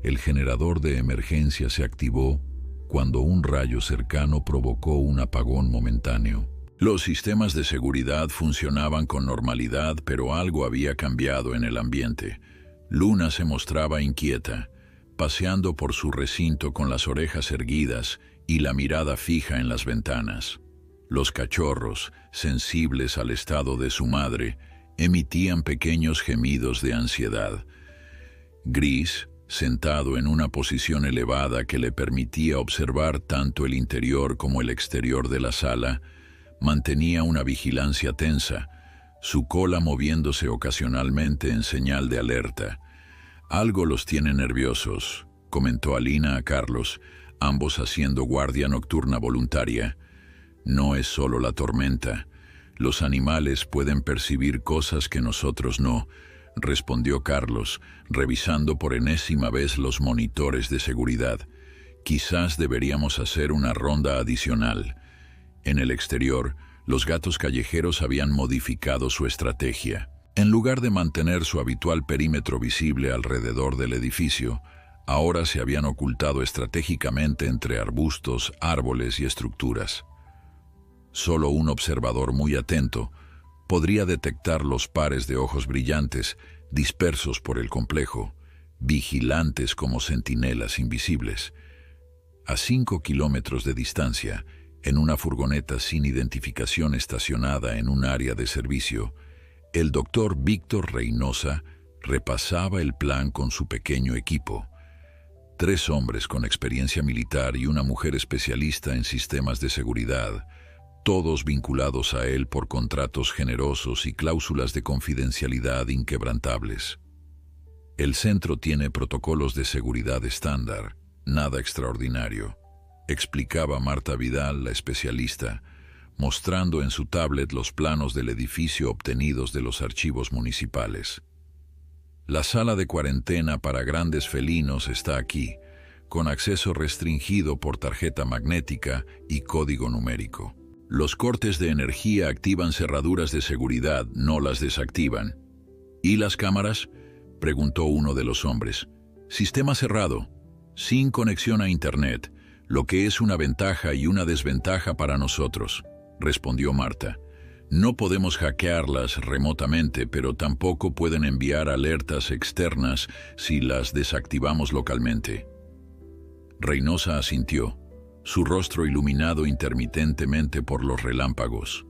el generador de emergencia se activó cuando un rayo cercano provocó un apagón momentáneo. Los sistemas de seguridad funcionaban con normalidad, pero algo había cambiado en el ambiente. Luna se mostraba inquieta, paseando por su recinto con las orejas erguidas y la mirada fija en las ventanas. Los cachorros, sensibles al estado de su madre, emitían pequeños gemidos de ansiedad. Gris, sentado en una posición elevada que le permitía observar tanto el interior como el exterior de la sala, mantenía una vigilancia tensa, su cola moviéndose ocasionalmente en señal de alerta. «Algo los tiene nerviosos», comentó Alina a Carlos, ambos haciendo guardia nocturna voluntaria. «No es solo la tormenta. Los animales pueden percibir cosas que nosotros no», respondió Carlos, revisando por enésima vez los monitores de seguridad. «Quizás deberíamos hacer una ronda adicional». En el exterior, los gatos callejeros habían modificado su estrategia. En lugar de mantener su habitual perímetro visible alrededor del edificio, ahora se habían ocultado estratégicamente entre arbustos, árboles y estructuras. Solo un observador muy atento podría detectar los pares de ojos brillantes dispersos por el complejo, vigilantes como centinelas invisibles. A 5 kilómetros de distancia, en una furgoneta sin identificación estacionada en un área de servicio, el doctor Víctor Reynosa repasaba el plan con su pequeño equipo. 3 hombres con experiencia militar y una mujer especialista en sistemas de seguridad, todos vinculados a él por contratos generosos y cláusulas de confidencialidad inquebrantables. El centro tiene protocolos de seguridad estándar, nada extraordinario, explicaba Marta Vidal, la especialista, mostrando en su tablet los planos del edificio obtenidos de los archivos municipales. La sala de cuarentena para grandes felinos está aquí, con acceso restringido por tarjeta magnética y código numérico. Los cortes de energía activan cerraduras de seguridad, no las desactivan. ¿Y las cámaras?, preguntó uno de los hombres. Sistema cerrado, sin conexión a Internet, lo que es una ventaja y una desventaja para nosotros, respondió Marta. No podemos hackearlas remotamente, pero tampoco pueden enviar alertas externas si las desactivamos localmente. Reynosa asintió, su rostro iluminado intermitentemente por los relámpagos.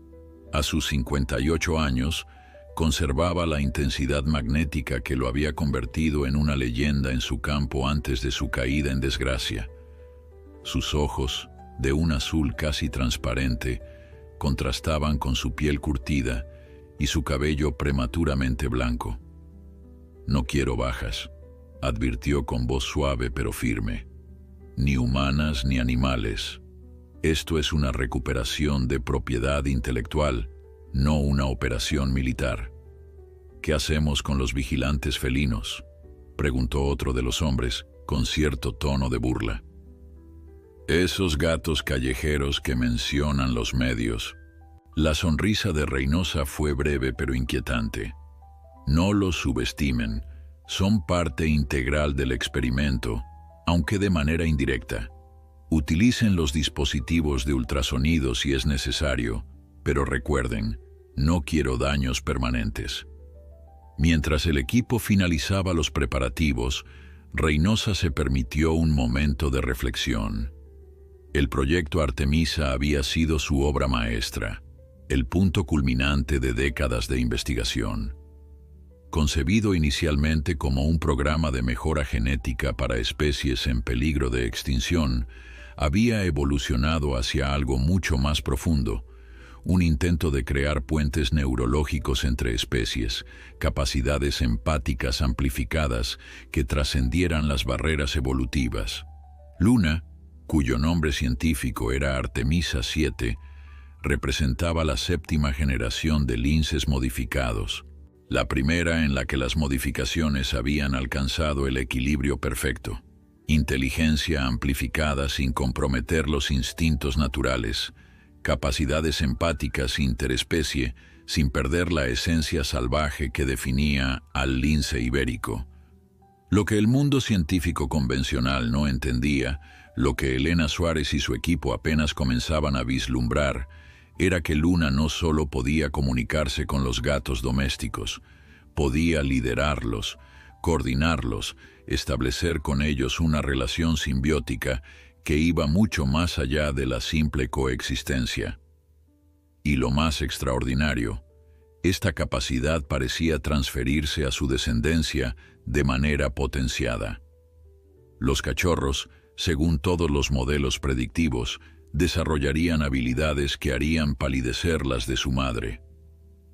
A sus 58 años, conservaba la intensidad magnética que lo había convertido en una leyenda en su campo antes de su caída en desgracia. Sus ojos, de un azul casi transparente, contrastaban con su piel curtida y su cabello prematuramente blanco. «No quiero bajas», advirtió con voz suave pero firme. «Ni humanas ni animales. Esto es una recuperación de propiedad intelectual, no una operación militar». «¿Qué hacemos con los vigilantes felinos?», preguntó otro de los hombres, con cierto tono de burla. «Esos gatos callejeros que mencionan los medios». La sonrisa de Reynosa fue breve pero inquietante. «No los subestimen, son parte integral del experimento, aunque de manera indirecta. Utilicen los dispositivos de ultrasonido si es necesario, pero recuerden, no quiero daños permanentes». Mientras el equipo finalizaba los preparativos, Reynosa se permitió un momento de reflexión. El proyecto Artemisa había sido su obra maestra, el punto culminante de décadas de investigación. Concebido inicialmente como un programa de mejora genética para especies en peligro de extinción, había evolucionado hacia algo mucho más profundo, un intento de crear puentes neurológicos entre especies, capacidades empáticas amplificadas que trascendieran las barreras evolutivas. Luna, cuyo nombre científico era Artemisa 7, representaba la séptima generación de linces modificados, la primera en la que las modificaciones habían alcanzado el equilibrio perfecto. Inteligencia amplificada sin comprometer los instintos naturales, capacidades empáticas interespecie sin perder la esencia salvaje que definía al lince ibérico. Lo que el mundo científico convencional no entendía, lo que Elena Suárez y su equipo apenas comenzaban a vislumbrar, era que Luna no solo podía comunicarse con los gatos domésticos, podía liderarlos, coordinarlos, establecer con ellos una relación simbiótica que iba mucho más allá de la simple coexistencia. Y lo más extraordinario, esta capacidad parecía transferirse a su descendencia de manera potenciada. Los cachorros, según todos los modelos predictivos, desarrollarían habilidades que harían palidecer las de su madre.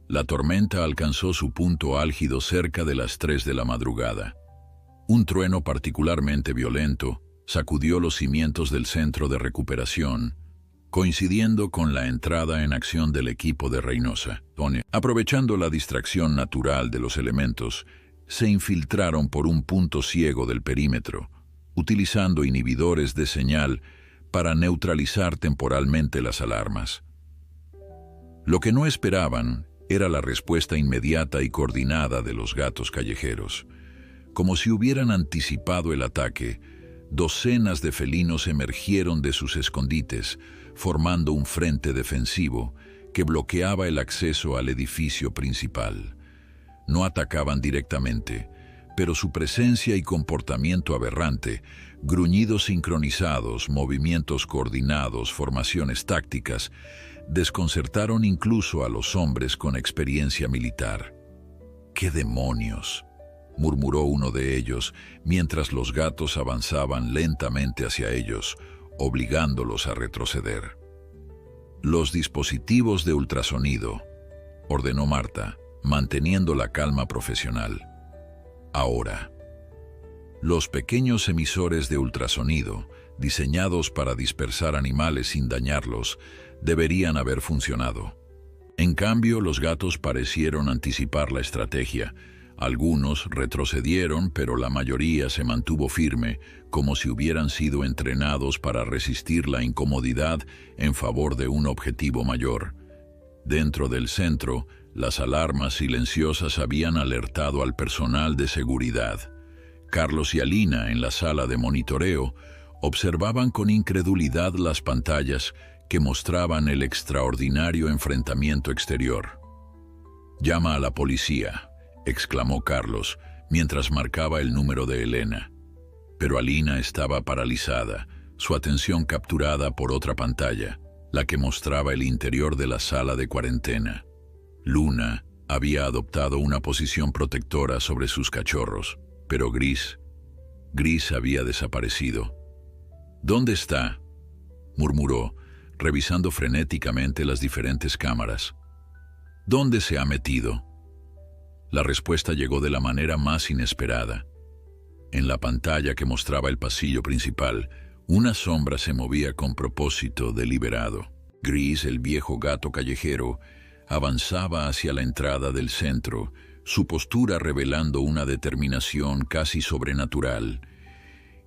La tormenta alcanzó su punto álgido cerca de las 3 de la madrugada. Un trueno particularmente violento sacudió los cimientos del centro de recuperación, coincidiendo con la entrada en acción del equipo de Reynosa. Aprovechando la distracción natural de los elementos, se infiltraron por un punto ciego del perímetro, utilizando inhibidores de señal para neutralizar temporalmente las alarmas. Lo que no esperaban era la respuesta inmediata y coordinada de los gatos callejeros. Como si hubieran anticipado el ataque, docenas de felinos emergieron de sus escondites, formando un frente defensivo que bloqueaba el acceso al edificio principal. No atacaban directamente, pero su presencia y comportamiento aberrante, gruñidos sincronizados, movimientos coordinados, formaciones tácticas, desconcertaron incluso a los hombres con experiencia militar. ¡Qué demonios!, murmuró uno de ellos, mientras los gatos avanzaban lentamente hacia ellos, obligándolos a retroceder. «Los dispositivos de ultrasonido», ordenó Marta, manteniendo la calma profesional. «Ahora». Los pequeños emisores de ultrasonido, diseñados para dispersar animales sin dañarlos, deberían haber funcionado. En cambio, los gatos parecieron anticipar la estrategia. Algunos retrocedieron, pero la mayoría se mantuvo firme, como si hubieran sido entrenados para resistir la incomodidad en favor de un objetivo mayor. Dentro del centro, las alarmas silenciosas habían alertado al personal de seguridad. Carlos y Alina, en la sala de monitoreo, observaban con incredulidad las pantallas que mostraban el extraordinario enfrentamiento exterior. «Llama a la policía», exclamó Carlos, mientras marcaba el número de Elena. Pero Alina estaba paralizada, su atención capturada por otra pantalla, la que mostraba el interior de la sala de cuarentena. Luna había adoptado una posición protectora sobre sus cachorros, pero Gris había desaparecido. «¿Dónde está?», murmuró, revisando frenéticamente las diferentes cámaras. «¿Dónde se ha metido?». La respuesta llegó de la manera más inesperada. En la pantalla que mostraba el pasillo principal, una sombra se movía con propósito deliberado. Gris, el viejo gato callejero, avanzaba hacia la entrada del centro, su postura revelando una determinación casi sobrenatural.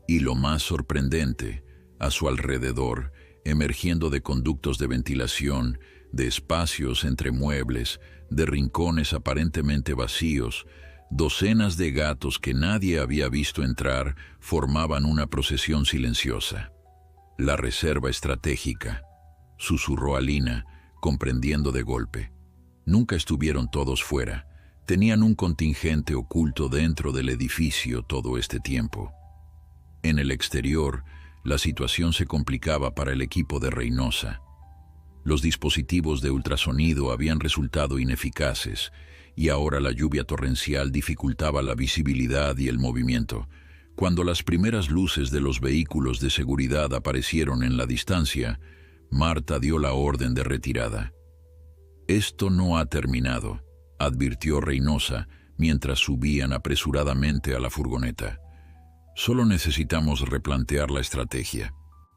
Y lo más sorprendente, a su alrededor, emergiendo de conductos de ventilación, de espacios entre muebles, de rincones aparentemente vacíos, docenas de gatos que nadie había visto entrar formaban una procesión silenciosa. «La reserva estratégica», susurró Alina, comprendiendo de golpe. Nunca estuvieron todos fuera. Tenían un contingente oculto dentro del edificio todo este tiempo. En el exterior, la situación se complicaba para el equipo de Reynosa. Los dispositivos de ultrasonido habían resultado ineficaces y ahora la lluvia torrencial dificultaba la visibilidad y el movimiento. Cuando las primeras luces de los vehículos de seguridad aparecieron en la distancia, Marta dio la orden de retirada. «Esto no ha terminado», advirtió Reynosa mientras subían apresuradamente a la furgoneta. «Solo necesitamos replantear la estrategia».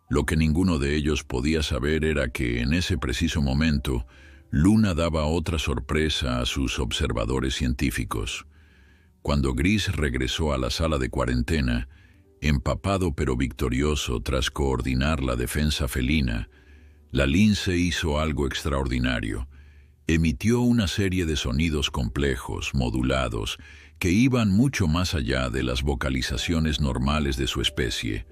Lo que ninguno de ellos podía saber era que, en ese preciso momento, Luna daba otra sorpresa a sus observadores científicos. Cuando Gris regresó a la sala de cuarentena, empapado pero victorioso tras coordinar la defensa felina, la lince hizo algo extraordinario. Emitió una serie de sonidos complejos, modulados, que iban mucho más allá de las vocalizaciones normales de su especie.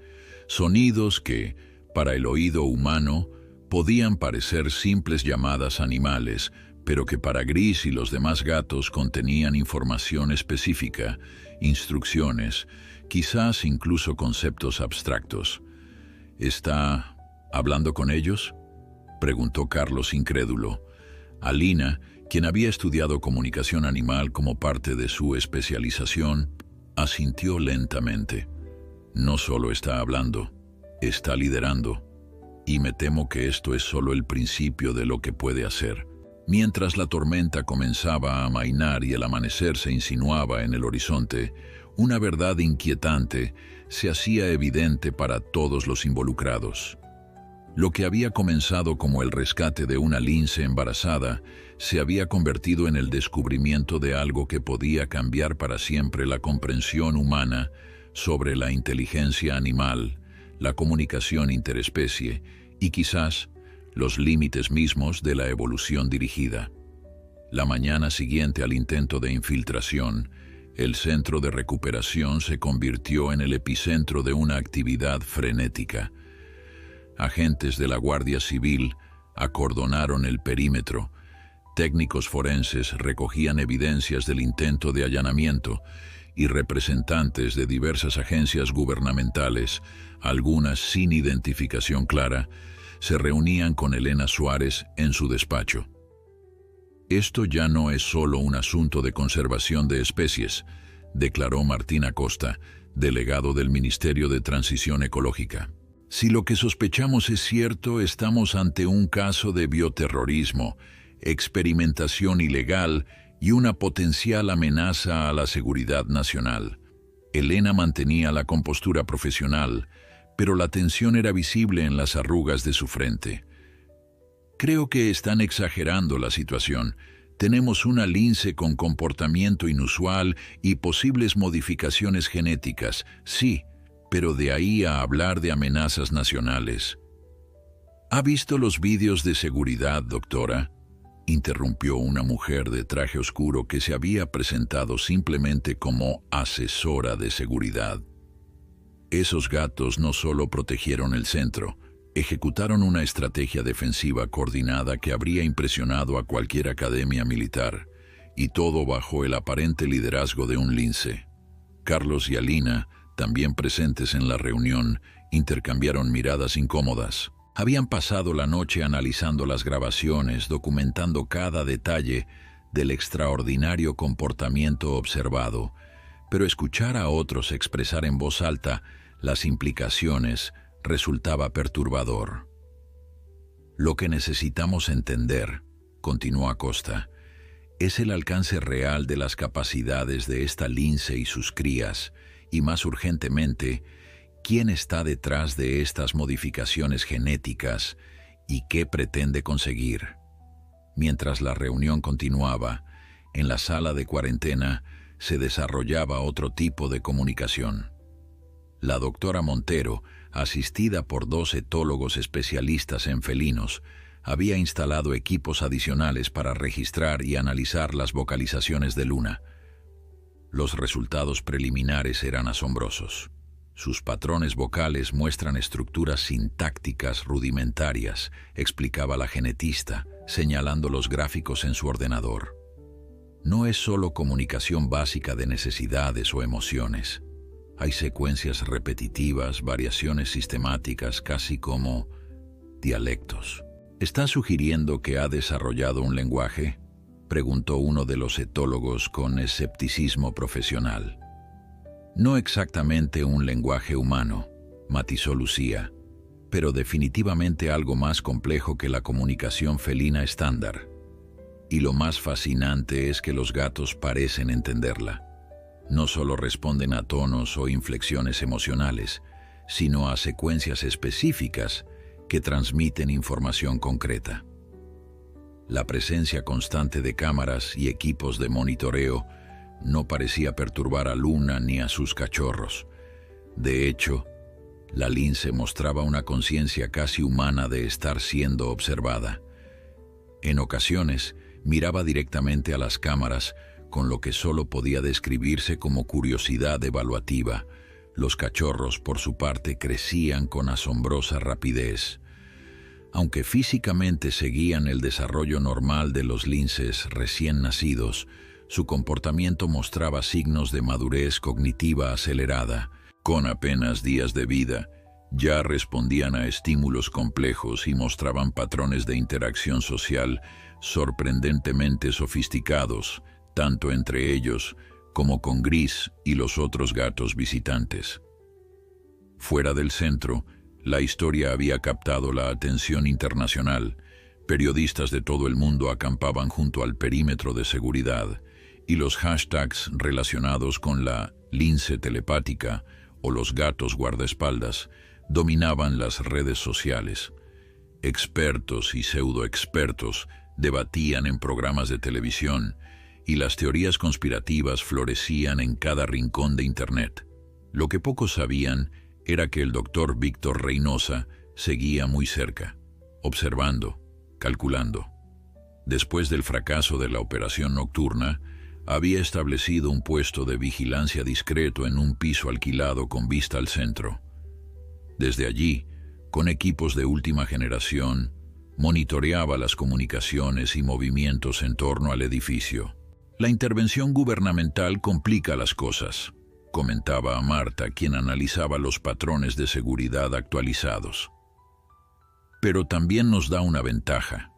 Sonidos que, para el oído humano, podían parecer simples llamadas animales, pero que para Gris y los demás gatos contenían información específica, instrucciones, quizás incluso conceptos abstractos. «¿Está hablando con ellos?», preguntó Carlos incrédulo. Alina, quien había estudiado comunicación animal como parte de su especialización, asintió lentamente. «No solo está hablando, está liderando, y me temo que esto es solo el principio de lo que puede hacer». Mientras la tormenta comenzaba a amainar y el amanecer se insinuaba en el horizonte, una verdad inquietante se hacía evidente para todos los involucrados. Lo que había comenzado como el rescate de una lince embarazada se había convertido en el descubrimiento de algo que podía cambiar para siempre la comprensión humana sobre la inteligencia animal, la comunicación interespecie y quizás los límites mismos de la evolución dirigida. La mañana siguiente al intento de infiltración, el centro de recuperación se convirtió en el epicentro de una actividad frenética. Agentes de la Guardia Civil acordonaron el perímetro. Técnicos forenses recogían evidencias del intento de allanamiento y representantes de diversas agencias gubernamentales, algunas sin identificación clara, se reunían con Elena Suárez en su despacho. «Esto ya no es solo un asunto de conservación de especies», declaró Martín Acosta, delegado del Ministerio de Transición Ecológica. «Si lo que sospechamos es cierto, estamos ante un caso de bioterrorismo, experimentación ilegal y una potencial amenaza a la seguridad nacional». Elena mantenía la compostura profesional, pero la tensión era visible en las arrugas de su frente. «Creo que están exagerando la situación. Tenemos una lince con comportamiento inusual y posibles modificaciones genéticas, sí, pero de ahí a hablar de amenazas nacionales». «¿Ha visto los vídeos de seguridad, doctora?», interrumpió una mujer de traje oscuro que se había presentado simplemente como asesora de seguridad. «Esos gatos no solo protegieron el centro, ejecutaron una estrategia defensiva coordinada que habría impresionado a cualquier academia militar, y todo bajo el aparente liderazgo de un lince». Carlos y Alina, también presentes en la reunión, intercambiaron miradas incómodas. Habían pasado la noche analizando las grabaciones, documentando cada detalle del extraordinario comportamiento observado, pero escuchar a otros expresar en voz alta las implicaciones resultaba perturbador. «Lo que necesitamos entender», continuó Acosta, «es el alcance real de las capacidades de esta lince y sus crías, y más urgentemente, quién está detrás de estas modificaciones genéticas y qué pretende conseguir». Mientras la reunión continuaba, en la sala de cuarentena se desarrollaba otro tipo de comunicación. La doctora Montero, asistida por 2 etólogos especialistas en felinos, había instalado equipos adicionales para registrar y analizar las vocalizaciones de Luna. Los resultados preliminares eran asombrosos. Sus patrones vocales muestran estructuras sintácticas rudimentarias, explicaba la genetista, señalando los gráficos en su ordenador. No es solo comunicación básica de necesidades o emociones. Hay secuencias repetitivas, variaciones sistemáticas, casi como dialectos. ¿Está sugiriendo que ha desarrollado un lenguaje?, preguntó uno de los etólogos con escepticismo profesional. No exactamente un lenguaje humano, matizó Lucía, pero definitivamente algo más complejo que la comunicación felina estándar. Y lo más fascinante es que los gatos parecen entenderla. No solo responden a tonos o inflexiones emocionales, sino a secuencias específicas que transmiten información concreta. La presencia constante de cámaras y equipos de monitoreo no parecía perturbar a Luna ni a sus cachorros. De hecho, la lince mostraba una conciencia casi humana de estar siendo observada. En ocasiones, miraba directamente a las cámaras, con lo que solo podía describirse como curiosidad evaluativa. Los cachorros, por su parte, crecían con asombrosa rapidez. Aunque físicamente seguían el desarrollo normal de los linces recién nacidos, su comportamiento mostraba signos de madurez cognitiva acelerada. Con apenas días de vida, ya respondían a estímulos complejos y mostraban patrones de interacción social sorprendentemente sofisticados, tanto entre ellos como con Gris y los otros gatos visitantes. Fuera del centro, la historia había captado la atención internacional. Periodistas de todo el mundo acampaban junto al perímetro de seguridad, y los hashtags relacionados con la lince telepática o los gatos guardaespaldas dominaban las redes sociales. Expertos y pseudoexpertos debatían en programas de televisión, y las teorías conspirativas florecían en cada rincón de Internet. Lo que pocos sabían era que el doctor Víctor Reynosa seguía muy cerca, observando, calculando. Después del fracaso de la operación nocturna, había establecido un puesto de vigilancia discreto en un piso alquilado con vista al centro. Desde allí, con equipos de última generación, monitoreaba las comunicaciones y movimientos en torno al edificio. La intervención gubernamental complica las cosas, comentaba a Marta, quien analizaba los patrones de seguridad actualizados. Pero también nos da una ventaja.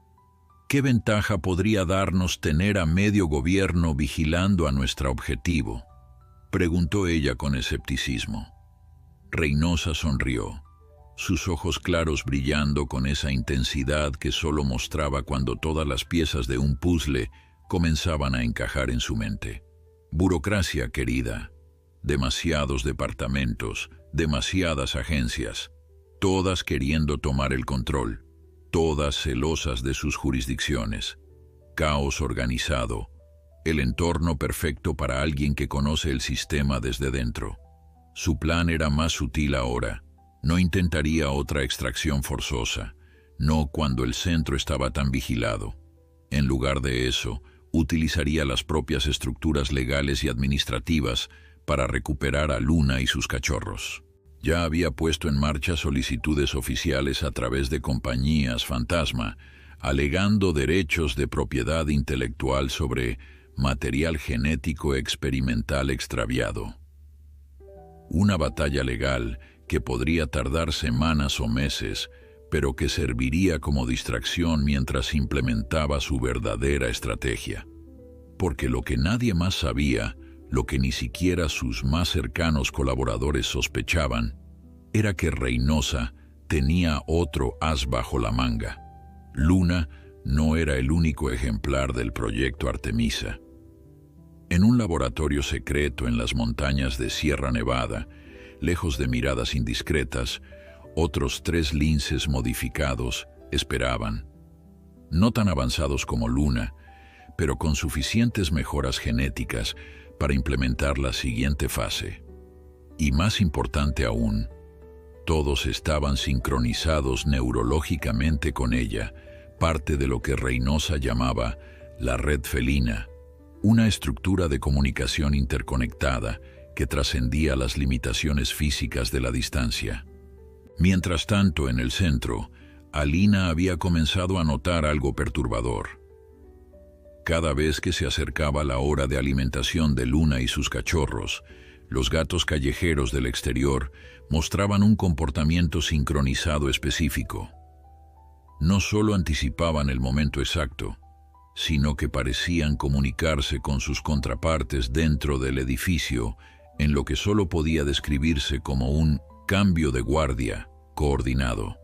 ¿Qué ventaja podría darnos tener a medio gobierno vigilando a nuestro objetivo?, preguntó ella con escepticismo. Reynosa sonrió, sus ojos claros brillando con esa intensidad que solo mostraba cuando todas las piezas de un puzzle comenzaban a encajar en su mente. Burocracia, querida. Demasiados departamentos, demasiadas agencias, todas queriendo tomar el control, todas celosas de sus jurisdicciones. Caos organizado, el entorno perfecto para alguien que conoce el sistema desde dentro. Su plan era más sutil ahora. No intentaría otra extracción forzosa, no cuando el centro estaba tan vigilado. En lugar de eso, utilizaría las propias estructuras legales y administrativas para recuperar a Luna y sus cachorros. Ya había puesto en marcha solicitudes oficiales a través de compañías fantasma, alegando derechos de propiedad intelectual sobre material genético experimental extraviado. Una batalla legal que podría tardar semanas o meses, pero que serviría como distracción mientras implementaba su verdadera estrategia. Porque lo que nadie más sabía, lo que ni siquiera sus más cercanos colaboradores sospechaban, era que Reynosa tenía otro as bajo la manga. Luna no era el único ejemplar del proyecto Artemisa. En un laboratorio secreto en las montañas de Sierra Nevada, lejos de miradas indiscretas, otros 3 linces modificados esperaban. No tan avanzados como Luna, pero con suficientes mejoras genéticas para implementar la siguiente fase. Y más importante aún, todos estaban sincronizados neurológicamente con ella, parte de lo que Reynosa llamaba la red felina, una estructura de comunicación interconectada que trascendía las limitaciones físicas de la distancia. Mientras tanto, en el centro, Alina había comenzado a notar algo perturbador. Cada vez que se acercaba la hora de alimentación de Luna y sus cachorros, los gatos callejeros del exterior mostraban un comportamiento sincronizado específico. No solo anticipaban el momento exacto, sino que parecían comunicarse con sus contrapartes dentro del edificio en lo que solo podía describirse como un cambio de guardia coordinado.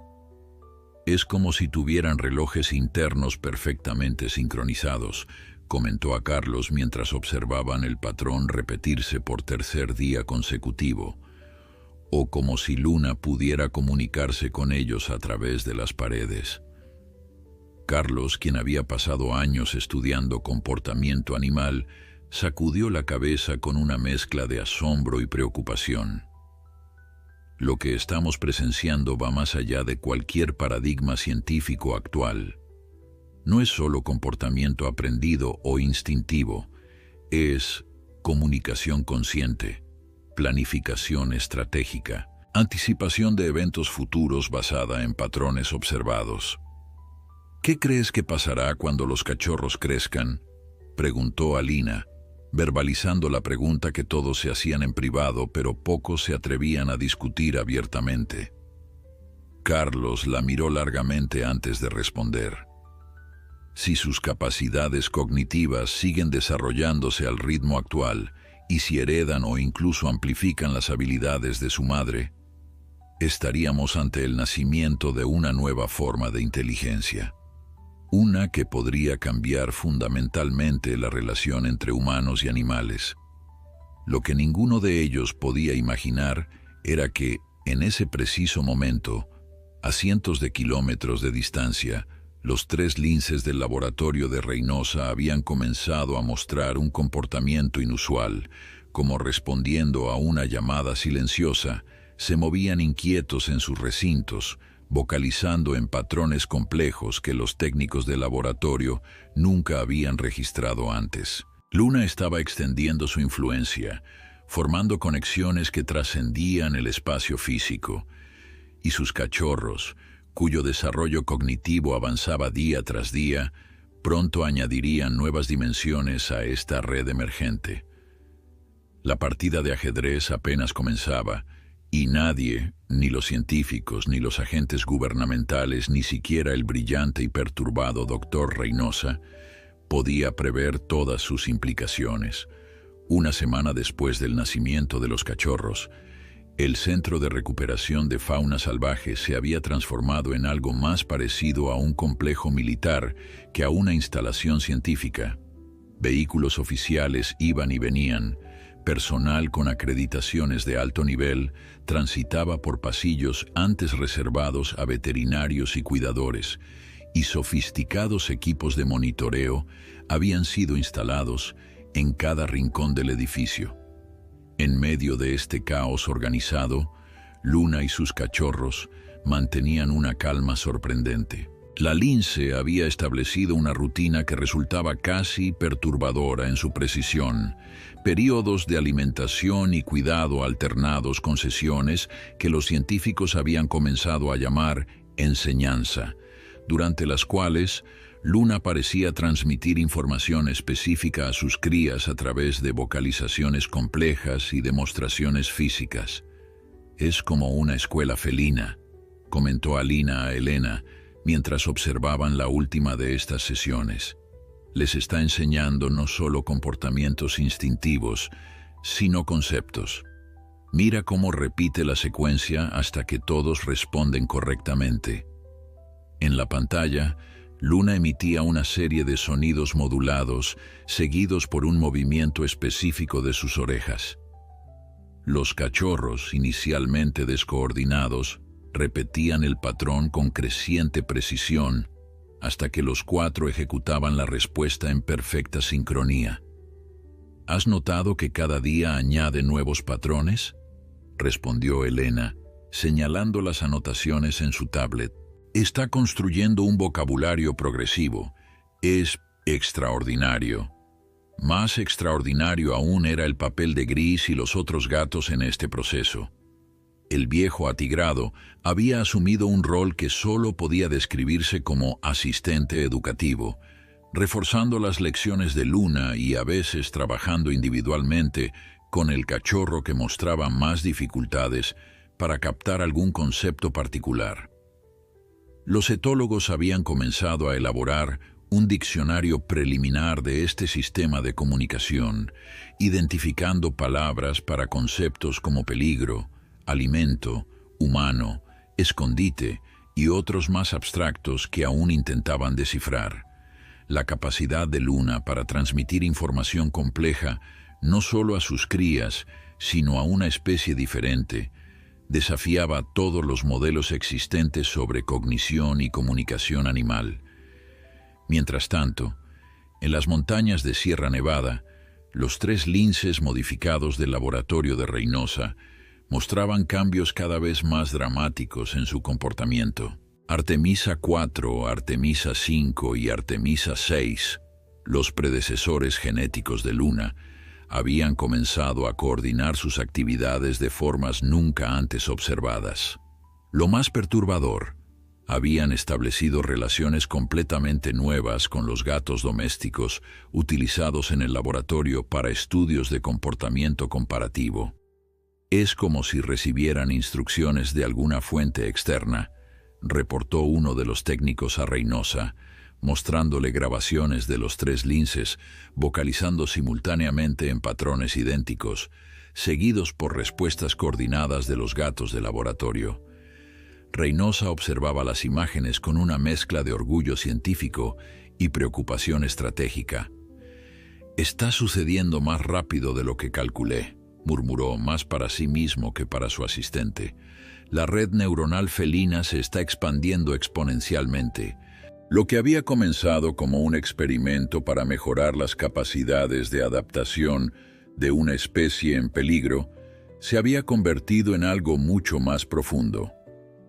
Es como si tuvieran relojes internos perfectamente sincronizados, comentó a Carlos mientras observaban el patrón repetirse por tercer día consecutivo, o como si Luna pudiera comunicarse con ellos a través de las paredes. Carlos, quien había pasado años estudiando comportamiento animal, sacudió la cabeza con una mezcla de asombro y preocupación. Lo que estamos presenciando va más allá de cualquier paradigma científico actual. No es solo comportamiento aprendido o instintivo, es comunicación consciente, planificación estratégica, anticipación de eventos futuros basada en patrones observados. ¿Qué crees que pasará cuando los cachorros crezcan?, preguntó Alina, verbalizando la pregunta que todos se hacían en privado, pero pocos se atrevían a discutir abiertamente. Carlos la miró largamente antes de responder. Si sus capacidades cognitivas siguen desarrollándose al ritmo actual, y si heredan o incluso amplifican las habilidades de su madre, estaríamos ante el nacimiento de una nueva forma de inteligencia. Una que podría cambiar fundamentalmente la relación entre humanos y animales. Lo que ninguno de ellos podía imaginar era que, en ese preciso momento, a cientos de kilómetros de distancia, los 3 linces del laboratorio de Reynosa habían comenzado a mostrar un comportamiento inusual, como respondiendo a una llamada silenciosa, se movían inquietos en sus recintos, vocalizando en patrones complejos que los técnicos del laboratorio nunca habían registrado antes. Luna estaba extendiendo su influencia, formando conexiones que trascendían el espacio físico, y sus cachorros, cuyo desarrollo cognitivo avanzaba día tras día, pronto añadirían nuevas dimensiones a esta red emergente. La partida de ajedrez apenas comenzaba, y nadie, ni los científicos, ni los agentes gubernamentales, ni siquiera el brillante y perturbado doctor Reynosa, podía prever todas sus implicaciones. Una semana después del nacimiento de los cachorros, el Centro de Recuperación de Fauna Salvaje se había transformado en algo más parecido a un complejo militar que a una instalación científica. Vehículos oficiales iban y venían. Personal con acreditaciones de alto nivel transitaba por pasillos antes reservados a veterinarios y cuidadores, y sofisticados equipos de monitoreo habían sido instalados en cada rincón del edificio. En medio de este caos organizado, Luna y sus cachorros mantenían una calma sorprendente. La lince había establecido una rutina que resultaba casi perturbadora en su precisión, periodos de alimentación y cuidado alternados con sesiones que los científicos habían comenzado a llamar enseñanza, durante las cuales Luna parecía transmitir información específica a sus crías a través de vocalizaciones complejas y demostraciones físicas. «Es como una escuela felina», comentó Alina a Elena, mientras observaban la última de estas sesiones. Les está enseñando no solo comportamientos instintivos, sino conceptos. Mira cómo repite la secuencia hasta que todos responden correctamente. En la pantalla, Luna emitía una serie de sonidos modulados, seguidos por un movimiento específico de sus orejas. Los cachorros, inicialmente descoordinados, repetían el patrón con creciente precisión, hasta que los 4 ejecutaban la respuesta en perfecta sincronía. ¿Has notado que cada día añade nuevos patrones?, respondió Elena, señalando las anotaciones en su tablet. Está construyendo un vocabulario progresivo. Es extraordinario. Más extraordinario aún era el papel de Gris y los otros gatos en este proceso. El viejo atigrado había asumido un rol que solo podía describirse como asistente educativo, reforzando las lecciones de Luna y a veces trabajando individualmente con el cachorro que mostraba más dificultades para captar algún concepto particular. Los etólogos habían comenzado a elaborar un diccionario preliminar de este sistema de comunicación, identificando palabras para conceptos como peligro, alimento, humano, escondite y otros más abstractos que aún intentaban descifrar. La capacidad de Luna para transmitir información compleja no solo a sus crías, sino a una especie diferente, desafiaba todos los modelos existentes sobre cognición y comunicación animal. Mientras tanto, en las montañas de Sierra Nevada, los 3 linces modificados del laboratorio de Reynosa mostraban cambios cada vez más dramáticos en su comportamiento. Artemisa 4, Artemisa 5 y Artemisa 6, los predecesores genéticos de Luna, habían comenzado a coordinar sus actividades de formas nunca antes observadas. Lo más perturbador, habían establecido relaciones completamente nuevas con los gatos domésticos utilizados en el laboratorio para estudios de comportamiento comparativo. Es como si recibieran instrucciones de alguna fuente externa, reportó uno de los técnicos a Reynosa, mostrándole grabaciones de los 3 linces, vocalizando simultáneamente en patrones idénticos, seguidos por respuestas coordinadas de los gatos de laboratorio. Reynosa observaba las imágenes con una mezcla de orgullo científico y preocupación estratégica. «Está sucediendo más rápido de lo que calculé», murmuró, más para sí mismo que para su asistente. «La red neuronal felina se está expandiendo exponencialmente». Lo que había comenzado como un experimento para mejorar las capacidades de adaptación de una especie en peligro, se había convertido en algo mucho más profundo.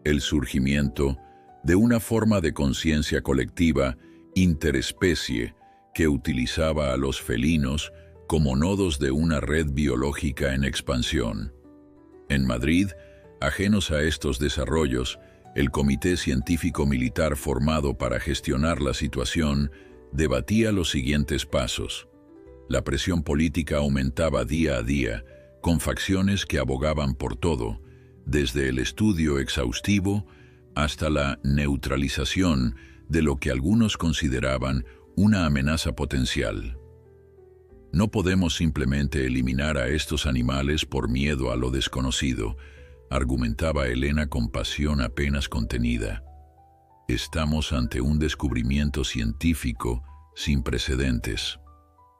El surgimiento de una forma de conciencia colectiva interespecie que utilizaba a los felinos como nodos de una red biológica en expansión. En Madrid, ajenos a estos desarrollos, el Comité Científico Militar formado para gestionar la situación debatía los siguientes pasos. La presión política aumentaba día a día, con facciones que abogaban por todo, desde el estudio exhaustivo hasta la neutralización de lo que algunos consideraban una amenaza potencial. No podemos simplemente eliminar a estos animales por miedo a lo desconocido, argumentaba Elena con pasión apenas contenida. Estamos ante un descubrimiento científico sin precedentes.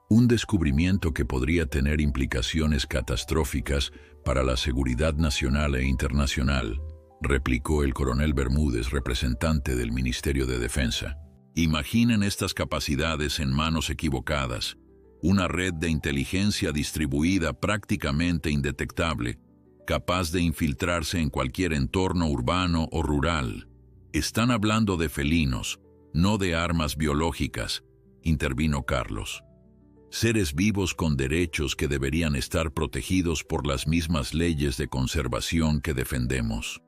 Un descubrimiento que podría tener implicaciones catastróficas para la seguridad nacional e internacional, replicó el coronel Bermúdez, representante del Ministerio de Defensa. Imaginen estas capacidades en manos equivocadas, una red de inteligencia distribuida prácticamente indetectable, capaz de infiltrarse en cualquier entorno urbano o rural. Están hablando de felinos, no de armas biológicas, intervino Carlos. Seres vivos con derechos que deberían estar protegidos por las mismas leyes de conservación que defendemos.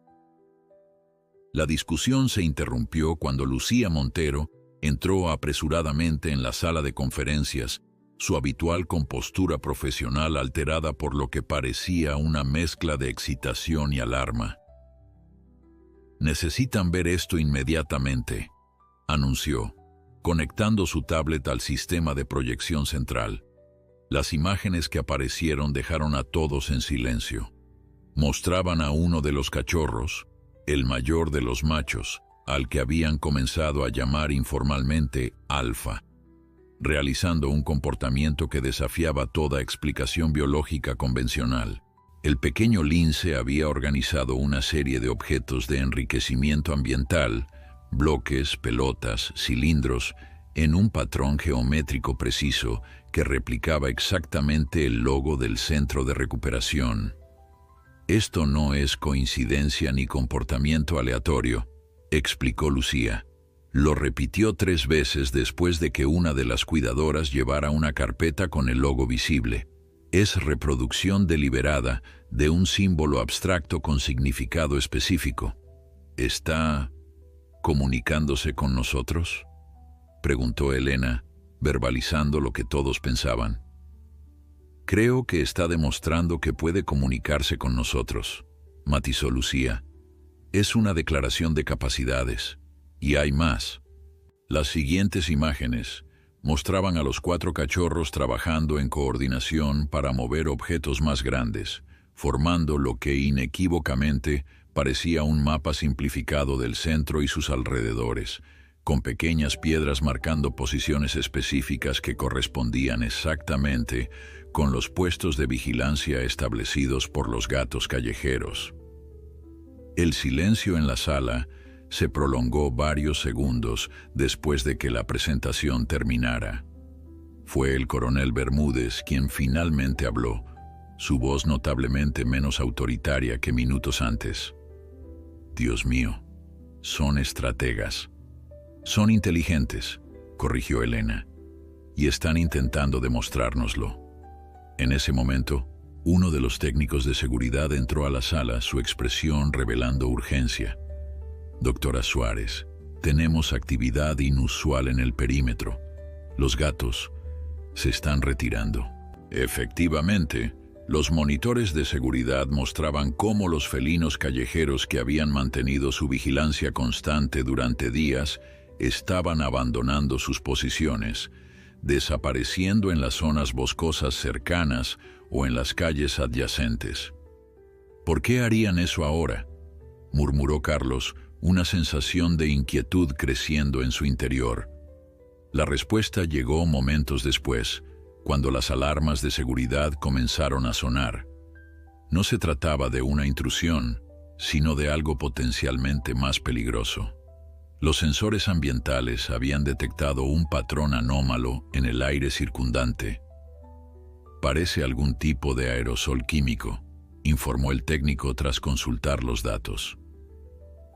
La discusión se interrumpió cuando Lucía Montero entró apresuradamente en la sala de conferencias, su habitual compostura profesional alterada por lo que parecía una mezcla de excitación y alarma. «Necesitan ver esto inmediatamente», anunció, conectando su tablet al sistema de proyección central. Las imágenes que aparecieron dejaron a todos en silencio. Mostraban a uno de los cachorros, el mayor de los machos, al que habían comenzado a llamar informalmente Alfa, realizando un comportamiento que desafiaba toda explicación biológica convencional. El pequeño lince había organizado una serie de objetos de enriquecimiento ambiental, bloques, pelotas, cilindros, en un patrón geométrico preciso que replicaba exactamente el logo del centro de recuperación. «Esto no es coincidencia ni comportamiento aleatorio», explicó Lucía. Lo repitió 3 veces después de que una de las cuidadoras llevara una carpeta con el logo visible. Es reproducción deliberada de un símbolo abstracto con significado específico. ¿Está comunicándose con nosotros?, preguntó Elena, verbalizando lo que todos pensaban. «Creo que está demostrando que puede comunicarse con nosotros», matizó Lucía. «Es una declaración de capacidades. Y hay más». Las siguientes imágenes mostraban a los 4 cachorros trabajando en coordinación para mover objetos más grandes, formando lo que inequívocamente parecía un mapa simplificado del centro y sus alrededores, con pequeñas piedras marcando posiciones específicas que correspondían exactamente con los puestos de vigilancia establecidos por los gatos callejeros. El silencio en la sala se prolongó varios segundos después de que la presentación terminara. Fue el coronel Bermúdez quien finalmente habló, su voz notablemente menos autoritaria que minutos antes. «Dios mío, son estrategas. Son inteligentes», corrigió Elena, «y están intentando demostrárnoslo». En ese momento, uno de los técnicos de seguridad entró a la sala, su expresión revelando urgencia. «Doctora Suárez, tenemos actividad inusual en el perímetro. Los gatos se están retirando». Efectivamente, los monitores de seguridad mostraban cómo los felinos callejeros que habían mantenido su vigilancia constante durante días estaban abandonando sus posiciones, desapareciendo en las zonas boscosas cercanas o en las calles adyacentes. «¿Por qué harían eso ahora?», murmuró Carlos, una sensación de inquietud creciendo en su interior. La respuesta llegó momentos después, cuando las alarmas de seguridad comenzaron a sonar. No se trataba de una intrusión, sino de algo potencialmente más peligroso. Los sensores ambientales habían detectado un patrón anómalo en el aire circundante. «Parece algún tipo de aerosol químico», informó el técnico tras consultar los datos.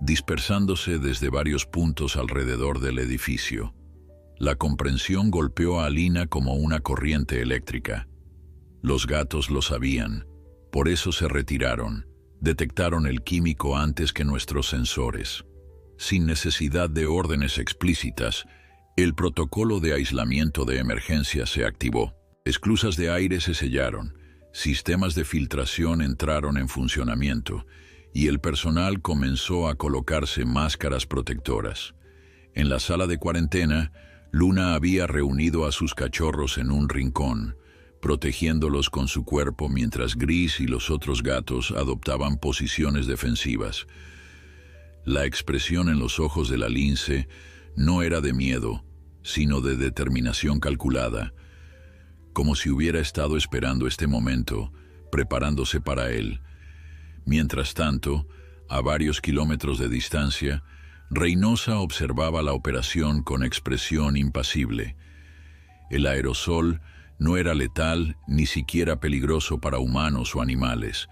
Dispersándose desde varios puntos alrededor del edificio, la comprensión golpeó a Alina como una corriente eléctrica. Los gatos lo sabían, por eso se retiraron, detectaron el químico antes que nuestros sensores. Sin necesidad de órdenes explícitas, el protocolo de aislamiento de emergencia se activó. Esclusas de aire se sellaron, sistemas de filtración entraron en funcionamiento y el personal comenzó a colocarse máscaras protectoras. En la sala de cuarentena, Luna había reunido a sus cachorros en un rincón, protegiéndolos con su cuerpo mientras Gris y los otros gatos adoptaban posiciones defensivas. La expresión en los ojos de la lince no era de miedo, sino de determinación calculada, como si hubiera estado esperando este momento, preparándose para él. Mientras tanto, a varios kilómetros de distancia, Reynosa observaba la operación con expresión impasible. El aerosol no era letal ni siquiera peligroso para humanos o animales.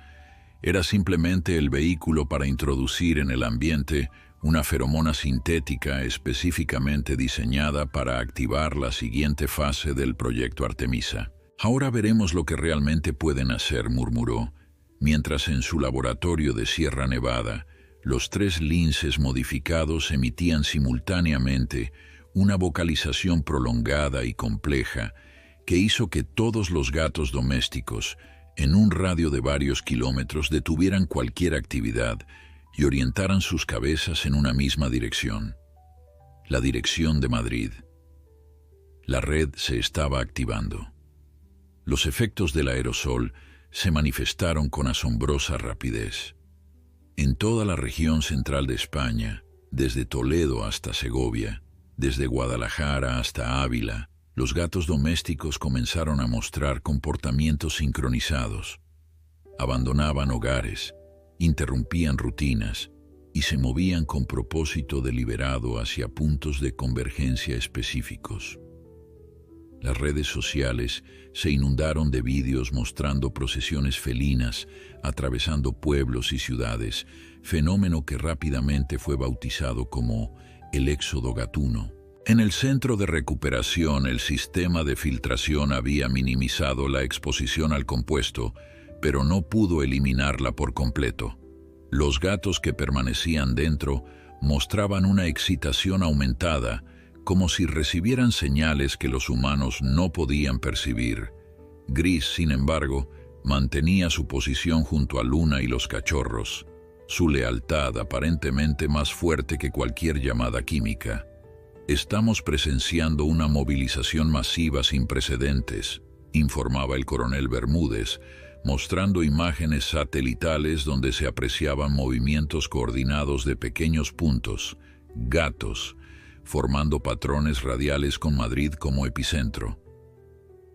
Era simplemente el vehículo para introducir en el ambiente una feromona sintética específicamente diseñada para activar la siguiente fase del proyecto Artemisa. «Ahora veremos lo que realmente pueden hacer», murmuró, mientras en su laboratorio de Sierra Nevada, los 3 linces modificados emitían simultáneamente una vocalización prolongada y compleja que hizo que todos los gatos domésticos, en un radio de varios kilómetros, detuvieran cualquier actividad y orientaran sus cabezas en una misma dirección, la dirección de Madrid. La red se estaba activando. Los efectos del aerosol se manifestaron con asombrosa rapidez. En toda la región central de España, desde Toledo hasta Segovia, desde Guadalajara hasta Ávila, los gatos domésticos comenzaron a mostrar comportamientos sincronizados. Abandonaban hogares, interrumpían rutinas y se movían con propósito deliberado hacia puntos de convergencia específicos. Las redes sociales se inundaron de vídeos mostrando procesiones felinas atravesando pueblos y ciudades, fenómeno que rápidamente fue bautizado como el éxodo gatuno. En el centro de recuperación, el sistema de filtración había minimizado la exposición al compuesto, pero no pudo eliminarla por completo. Los gatos que permanecían dentro mostraban una excitación aumentada, como si recibieran señales que los humanos no podían percibir. Gris, sin embargo, mantenía su posición junto a Luna y los cachorros, su lealtad aparentemente más fuerte que cualquier llamada química. Estamos presenciando una movilización masiva sin precedentes, informaba el coronel Bermúdez, mostrando imágenes satelitales donde se apreciaban movimientos coordinados de pequeños puntos, gatos, formando patrones radiales con Madrid como epicentro.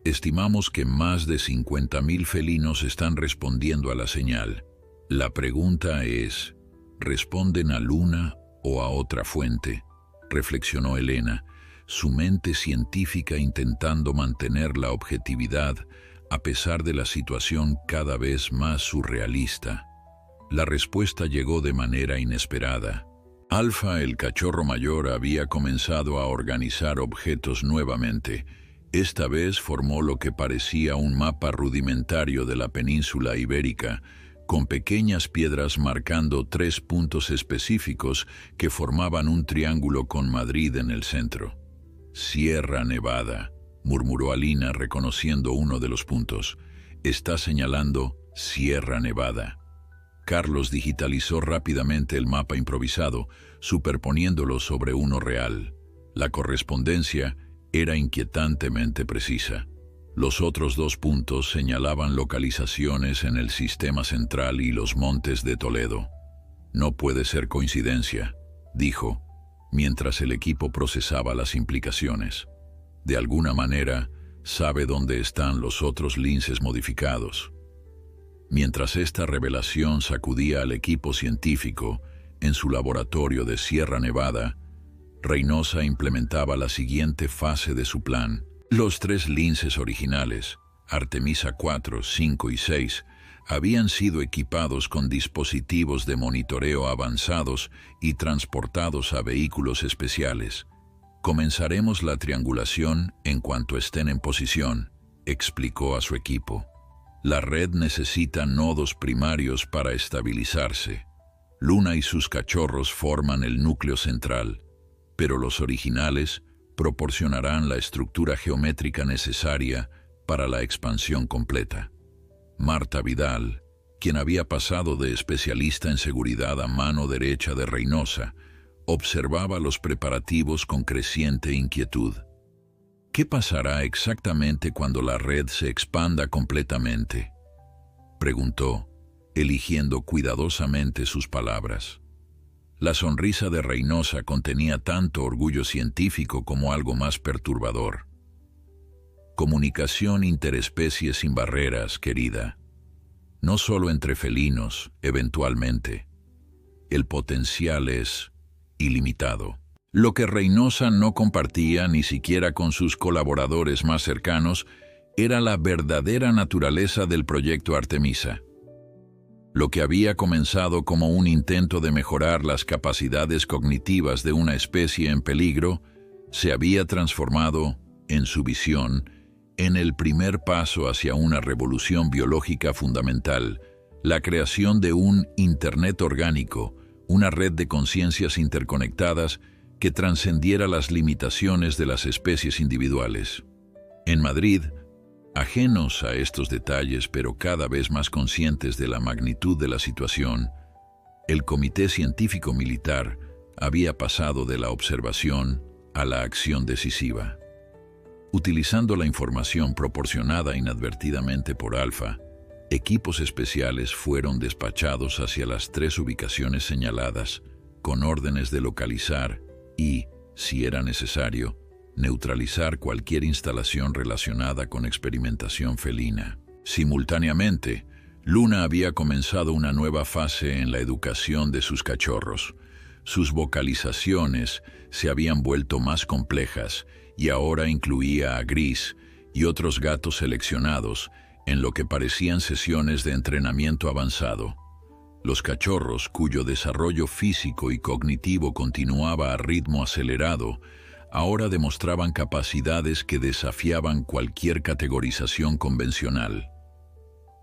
Estimamos que más de 50.000 felinos están respondiendo a la señal. La pregunta es, ¿responden a Luna o a otra fuente?, reflexionó Elena, su mente científica intentando mantener la objetividad a pesar de la situación cada vez más surrealista. La respuesta llegó de manera inesperada. Alfa, el cachorro mayor, había comenzado a organizar objetos nuevamente. Esta vez formó lo que parecía un mapa rudimentario de la península ibérica, con pequeñas piedras marcando 3 puntos específicos que formaban un triángulo con Madrid en el centro. Sierra Nevada, murmuró Alina reconociendo uno de los puntos. Está señalando Sierra Nevada. Carlos digitalizó rápidamente el mapa improvisado, superponiéndolo sobre uno real. La correspondencia era inquietantemente precisa. Los otros 2 puntos señalaban localizaciones en el sistema central y los montes de Toledo. No puede ser coincidencia, dijo, mientras el equipo procesaba las implicaciones. De alguna manera, sabe dónde están los otros linces modificados. Mientras esta revelación sacudía al equipo científico en su laboratorio de Sierra Nevada, Reynosa implementaba la siguiente fase de su plan. Los 3 linces originales, Artemisa 4, 5 y 6, habían sido equipados con dispositivos de monitoreo avanzados y transportados a vehículos especiales. Comenzaremos la triangulación en cuanto estén en posición, explicó a su equipo. La red necesita nodos primarios para estabilizarse. Luna y sus cachorros forman el núcleo central, pero los originales proporcionarán la estructura geométrica necesaria para la expansión completa. Marta Vidal, quien había pasado de especialista en seguridad a mano derecha de Reynosa, observaba los preparativos con creciente inquietud. ¿Qué pasará exactamente cuando la red se expanda completamente?, preguntó, eligiendo cuidadosamente sus palabras. La sonrisa de Reynosa contenía tanto orgullo científico como algo más perturbador. Comunicación interespecie sin barreras, querida. No solo entre felinos, eventualmente. El potencial es ilimitado. Lo que Reynosa no compartía ni siquiera con sus colaboradores más cercanos era la verdadera naturaleza del proyecto Artemisa. Lo que había comenzado como un intento de mejorar las capacidades cognitivas de una especie en peligro, se había transformado, en su visión, en el primer paso hacia una revolución biológica fundamental, la creación de un Internet orgánico, una red de conciencias interconectadas que trascendiera las limitaciones de las especies individuales. En Madrid, ajenos a estos detalles pero cada vez más conscientes de la magnitud de la situación, el Comité Científico Militar había pasado de la observación a la acción decisiva. Utilizando la información proporcionada inadvertidamente por Alfa, equipos especiales fueron despachados hacia las 3 ubicaciones señaladas, con órdenes de localizar y, si era necesario, neutralizar cualquier instalación relacionada con experimentación felina. Simultáneamente, Luna había comenzado una nueva fase en la educación de sus cachorros. Sus vocalizaciones se habían vuelto más complejas y ahora incluía a Gris y otros gatos seleccionados en lo que parecían sesiones de entrenamiento avanzado. Los cachorros, cuyo desarrollo físico y cognitivo continuaba a ritmo acelerado, ahora demostraban capacidades que desafiaban cualquier categorización convencional.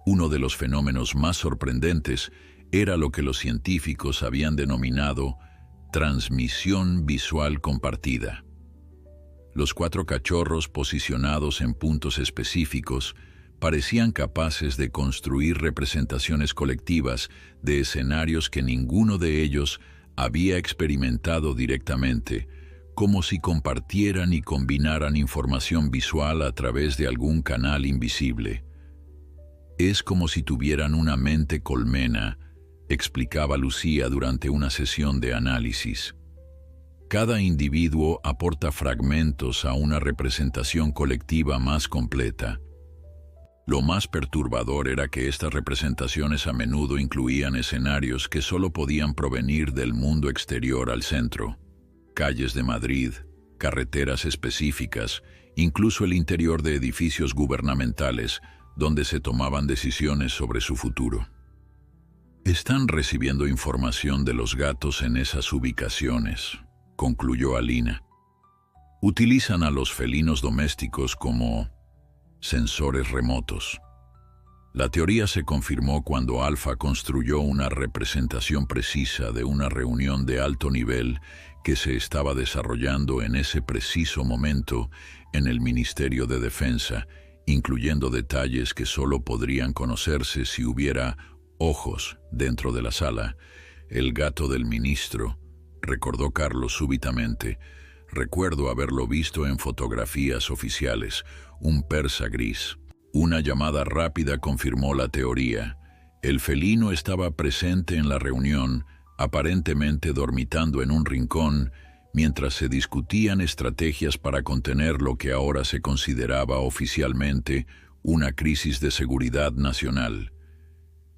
Uno de los fenómenos más sorprendentes era lo que los científicos habían denominado transmisión visual compartida. Los 4 cachorros posicionados en puntos específicos parecían capaces de construir representaciones colectivas de escenarios que ninguno de ellos había experimentado directamente, como si compartieran y combinaran información visual a través de algún canal invisible. Es como si tuvieran una mente colmena, explicaba Lucía durante una sesión de análisis. Cada individuo aporta fragmentos a una representación colectiva más completa. Lo más perturbador era que estas representaciones a menudo incluían escenarios que solo podían provenir del mundo exterior al centro. Calles de Madrid, carreteras específicas, incluso el interior de edificios gubernamentales, donde se tomaban decisiones sobre su futuro. Están recibiendo información de los gatos en esas ubicaciones, concluyó Alina. Utilizan a los felinos domésticos como sensores remotos. La teoría se confirmó cuando Alfa construyó una representación precisa de una reunión de alto nivel que se estaba desarrollando en ese preciso momento en el Ministerio de Defensa, incluyendo detalles que solo podrían conocerse si hubiera ojos dentro de la sala. El gato del ministro, recordó Carlos súbitamente. Recuerdo haberlo visto en fotografías oficiales, un persa gris. Una llamada rápida confirmó la teoría. El felino estaba presente en la reunión, aparentemente dormitando en un rincón, mientras se discutían estrategias para contener lo que ahora se consideraba oficialmente una crisis de seguridad nacional.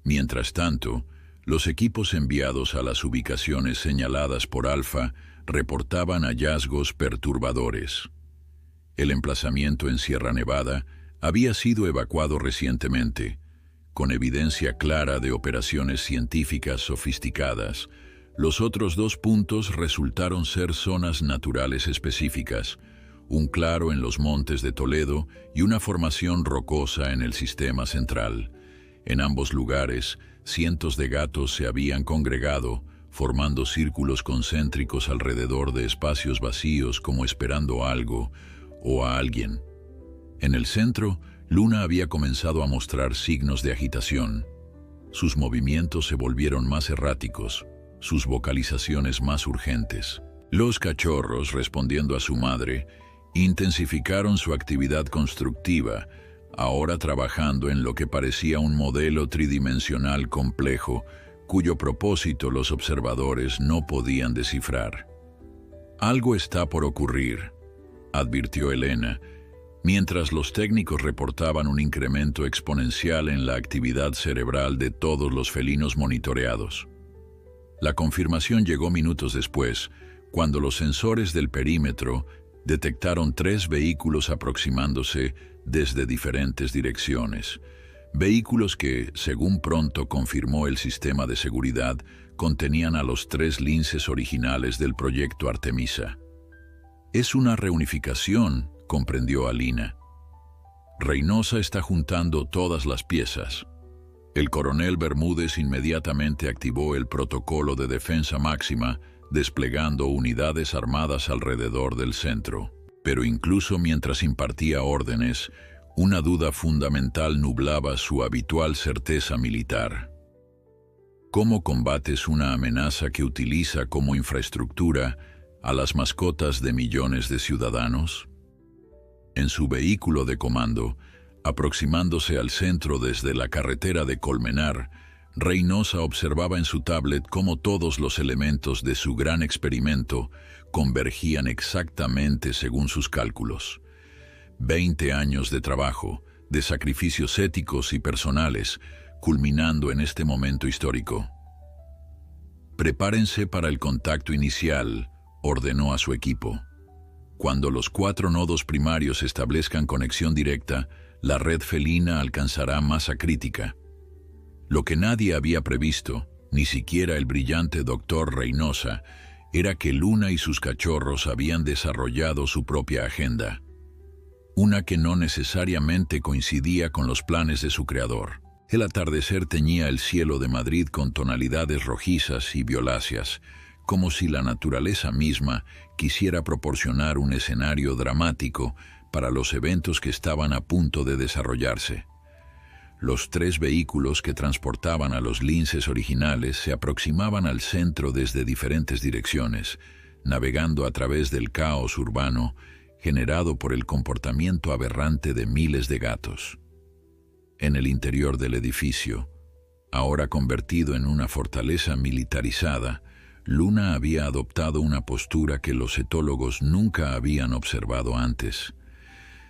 Mientras tanto, los equipos enviados a las ubicaciones señaladas por Alfa reportaban hallazgos perturbadores. El emplazamiento en Sierra Nevada había sido evacuado recientemente, con evidencia clara de operaciones científicas sofisticadas. Los otros 2 puntos resultaron ser zonas naturales específicas, un claro en los montes de Toledo y una formación rocosa en el sistema central. En ambos lugares, cientos de gatos se habían congregado, formando círculos concéntricos alrededor de espacios vacíos como esperando algo o a alguien. En el centro, Luna había comenzado a mostrar signos de agitación. Sus movimientos se volvieron más erráticos, sus vocalizaciones más urgentes. Los cachorros, respondiendo a su madre, intensificaron su actividad constructiva, ahora trabajando en lo que parecía un modelo tridimensional complejo, cuyo propósito los observadores no podían descifrar. Algo está por ocurrir, advirtió Elena, mientras los técnicos reportaban un incremento exponencial en la actividad cerebral de todos los felinos monitoreados. La confirmación llegó minutos después, cuando los sensores del perímetro detectaron 3 vehículos aproximándose desde diferentes direcciones. Vehículos que, según pronto confirmó el sistema de seguridad, contenían a los 3 linces originales del proyecto Artemisa. Es una reunificación, comprendió Alina. Reynosa está juntando todas las piezas. El coronel Bermúdez inmediatamente activó el protocolo de defensa máxima, desplegando unidades armadas alrededor del centro. Pero incluso mientras impartía órdenes, una duda fundamental nublaba su habitual certeza militar. ¿Cómo combates una amenaza que utiliza como infraestructura a las mascotas de millones de ciudadanos? En su vehículo de comando, aproximándose al centro desde la carretera de Colmenar, Reynosa observaba en su tablet cómo todos los elementos de su gran experimento convergían exactamente según sus cálculos. 20 años de trabajo, de sacrificios éticos y personales, culminando en este momento histórico. Prepárense para el contacto inicial, ordenó a su equipo. Cuando los 4 nodos primarios establezcan conexión directa, la red felina alcanzará masa crítica. Lo que nadie había previsto, ni siquiera el brillante doctor Reynosa, era que Luna y sus cachorros habían desarrollado su propia agenda. Una que no necesariamente coincidía con los planes de su creador. El atardecer teñía el cielo de Madrid con tonalidades rojizas y violáceas, como si la naturaleza misma quisiera proporcionar un escenario dramático para los eventos que estaban a punto de desarrollarse. Los 3 vehículos que transportaban a los linces originales se aproximaban al centro desde diferentes direcciones, navegando a través del caos urbano generado por el comportamiento aberrante de miles de gatos. En el interior del edificio, ahora convertido en una fortaleza militarizada, Luna había adoptado una postura que los etólogos nunca habían observado antes.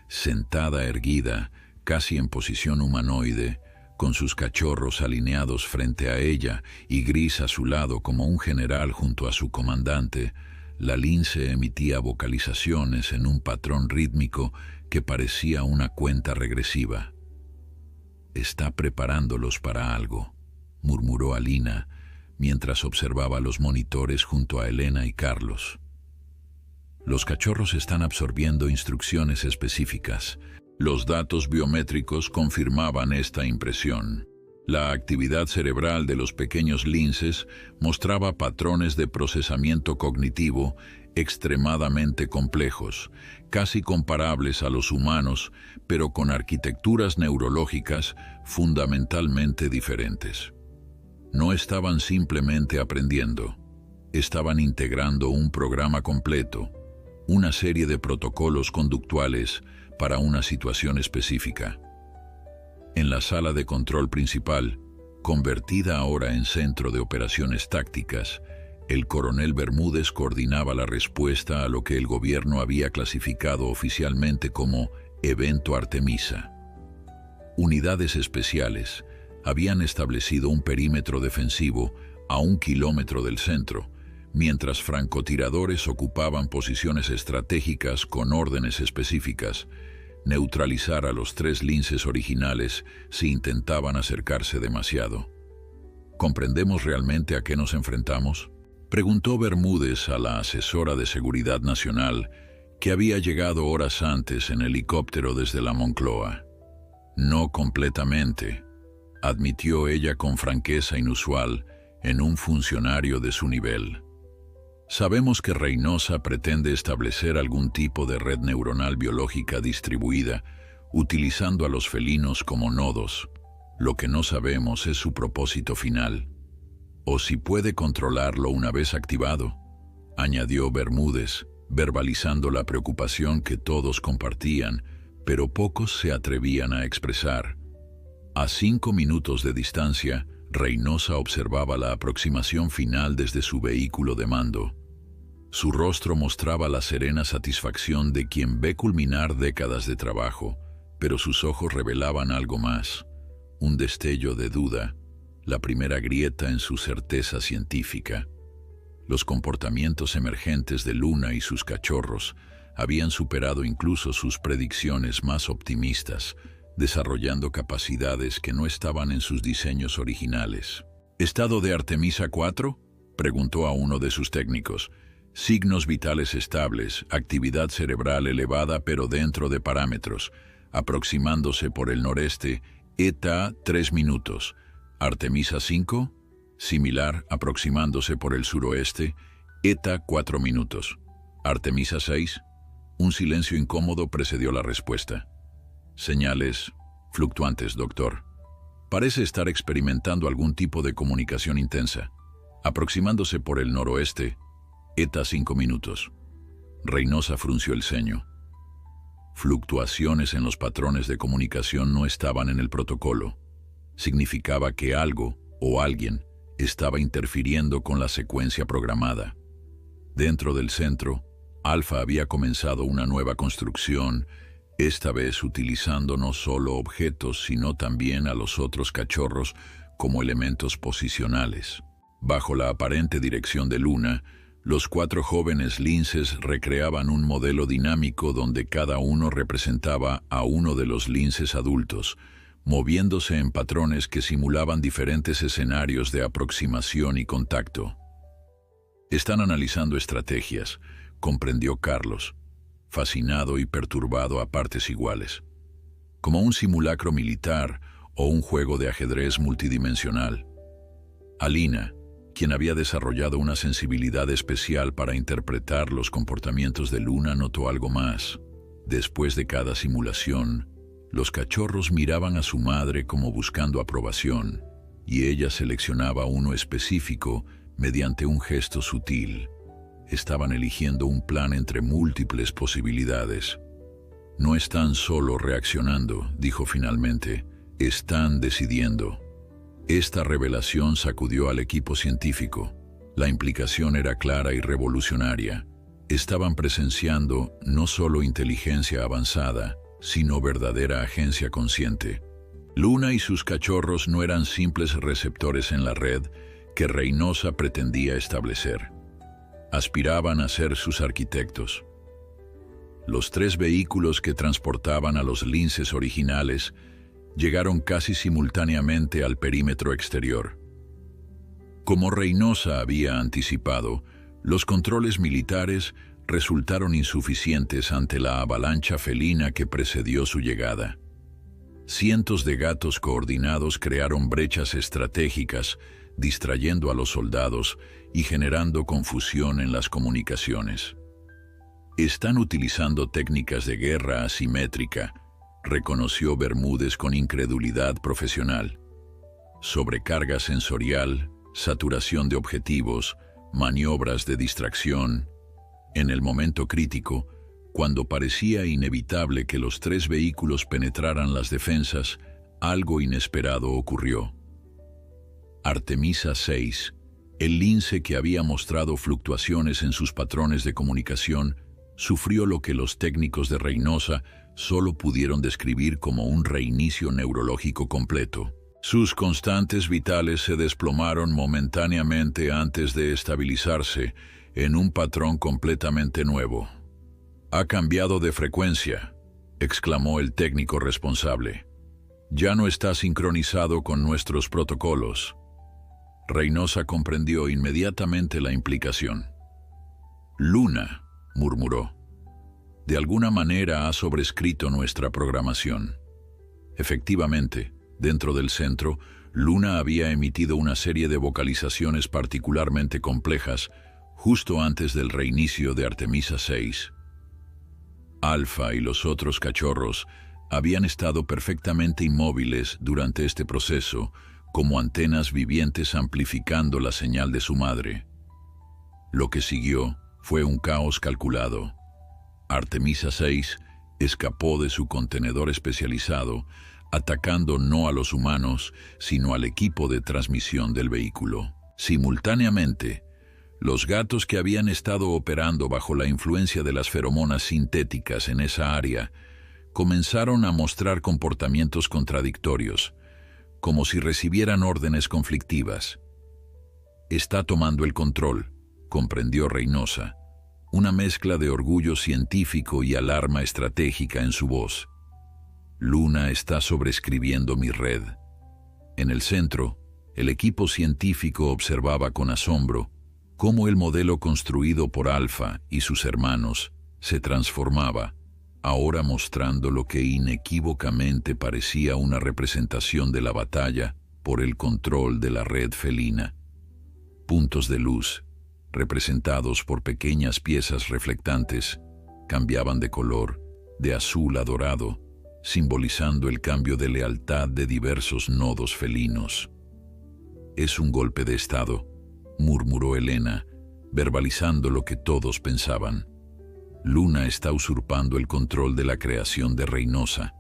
Sentada erguida, casi en posición humanoide, con sus cachorros alineados frente a ella y Gris a su lado como un general junto a su comandante, la lince emitía vocalizaciones en un patrón rítmico que parecía una cuenta regresiva. «Está preparándolos para algo», murmuró Alina, mientras observaba los monitores junto a Elena y Carlos. Los cachorros están absorbiendo instrucciones específicas. Los datos biométricos confirmaban esta impresión. La actividad cerebral de los pequeños linces mostraba patrones de procesamiento cognitivo extremadamente complejos, casi comparables a los humanos, pero con arquitecturas neurológicas fundamentalmente diferentes. No estaban simplemente aprendiendo, estaban integrando un programa completo, una serie de protocolos conductuales para una situación específica. En la sala de control principal, convertida ahora en centro de operaciones tácticas, el coronel Bermúdez coordinaba la respuesta a lo que el gobierno había clasificado oficialmente como Evento Artemisa. Unidades especiales habían establecido un perímetro defensivo a 1 kilómetro del centro, mientras francotiradores ocupaban posiciones estratégicas con órdenes específicas: neutralizar a los 3 linces originales si intentaban acercarse demasiado. ¿Comprendemos realmente a qué nos enfrentamos?, preguntó Bermúdez a la asesora de Seguridad Nacional, que había llegado horas antes en helicóptero desde la Moncloa. No completamente, admitió ella con franqueza inusual en un funcionario de su nivel. Sabemos que Reynosa pretende establecer algún tipo de red neuronal biológica distribuida, utilizando a los felinos como nodos. Lo que no sabemos es su propósito final, o si puede controlarlo una vez activado, añadió Bermúdez, verbalizando la preocupación que todos compartían, pero pocos se atrevían a expresar. A 5 minutos de distancia, Reynosa observaba la aproximación final desde su vehículo de mando. Su rostro mostraba la serena satisfacción de quien ve culminar décadas de trabajo, pero sus ojos revelaban algo más, un destello de duda, la primera grieta en su certeza científica. Los comportamientos emergentes de Luna y sus cachorros habían superado incluso sus predicciones más optimistas, desarrollando capacidades que no estaban en sus diseños originales. ¿Estado de Artemisa 4? Preguntó a uno de sus técnicos. Signos vitales estables, actividad cerebral elevada pero dentro de parámetros, aproximándose por el noreste, ETA 3 minutos. Artemisa 5, similar, aproximándose por el suroeste, ETA 4 minutos. Artemisa 6, un silencio incómodo precedió la respuesta. Señales fluctuantes, doctor. Parece estar experimentando algún tipo de comunicación intensa. Aproximándose por el noroeste, ETA 5 minutos. Reynosa frunció el ceño. Fluctuaciones en los patrones de comunicación no estaban en el protocolo. Significaba que algo o alguien estaba interfiriendo con la secuencia programada. Dentro del centro, Alfa había comenzado una nueva construcción, esta vez utilizando no solo objetos, sino también a los otros cachorros como elementos posicionales. Bajo la aparente dirección de Luna, los 4 jóvenes linces recreaban un modelo dinámico donde cada uno representaba a uno de los linces adultos, moviéndose en patrones que simulaban diferentes escenarios de aproximación y contacto. Están analizando estrategias, comprendió Carlos, fascinado y perturbado a partes iguales, como un simulacro militar o un juego de ajedrez multidimensional. Alina, quien había desarrollado una sensibilidad especial para interpretar los comportamientos de Luna, notó algo más. Después de cada simulación, los cachorros miraban a su madre como buscando aprobación, y ella seleccionaba uno específico mediante un gesto sutil. estaban eligiendo un plan entre múltiples posibilidades. No están solo reaccionando, dijo finalmente, están decidiendo. Esta revelación sacudió al equipo científico. La implicación era clara y revolucionaria. Estaban presenciando no solo inteligencia avanzada, sino verdadera agencia consciente. Luna y sus cachorros no eran simples receptores en la red que Reynosa pretendía establecer. Aspiraban a ser sus arquitectos. Los 3 vehículos que transportaban a los linces originales llegaron casi simultáneamente al perímetro exterior. Como Reynosa había anticipado, los controles militares resultaron insuficientes ante la avalancha felina que precedió su llegada. Cientos de gatos coordinados crearon brechas estratégicas, distrayendo a los soldados y generando confusión en las comunicaciones. Están utilizando técnicas de guerra asimétrica, reconoció Bermúdez con incredulidad profesional. Sobrecarga sensorial, saturación de objetivos, maniobras de distracción. En el momento crítico, cuando parecía inevitable que los 3 vehículos penetraran las defensas, algo inesperado ocurrió. Artemisa 6, el lince que había mostrado fluctuaciones en sus patrones de comunicación, sufrió lo que los técnicos de Reynosa solo pudieron describir como un reinicio neurológico completo. Sus constantes vitales se desplomaron momentáneamente antes de estabilizarse en un patrón completamente nuevo. «Ha cambiado de frecuencia», exclamó el técnico responsable. «Ya no está sincronizado con nuestros protocolos». Reynosa comprendió inmediatamente la implicación. «Luna», murmuró, «de alguna manera ha sobrescrito nuestra programación». Efectivamente, dentro del centro, Luna había emitido una serie de vocalizaciones particularmente complejas justo antes del reinicio de Artemisa 6. Alfa y los otros cachorros habían estado perfectamente inmóviles durante este proceso, como antenas vivientes amplificando la señal de su madre. Lo que siguió fue un caos calculado. Artemisa 6 escapó de su contenedor especializado, atacando no a los humanos, sino al equipo de transmisión del vehículo. Simultáneamente, los gatos que habían estado operando bajo la influencia de las feromonas sintéticas en esa área comenzaron a mostrar comportamientos contradictorios, como si recibieran órdenes conflictivas. «Está tomando el control», comprendió Reynosa, una mezcla de orgullo científico y alarma estratégica en su voz. «Luna está sobrescribiendo mi red». En el centro, el equipo científico observaba con asombro cómo el modelo construido por Alfa y sus hermanos se transformaba, ahora mostrando lo que inequívocamente parecía una representación de la batalla por el control de la red felina. Puntos de luz, representados por pequeñas piezas reflectantes, cambiaban de color, de azul a dorado, simbolizando el cambio de lealtad de diversos nodos felinos. «Es un golpe de estado», murmuró Elena, verbalizando lo que todos pensaban. «Luna está usurpando el control de la creación de Reynosa».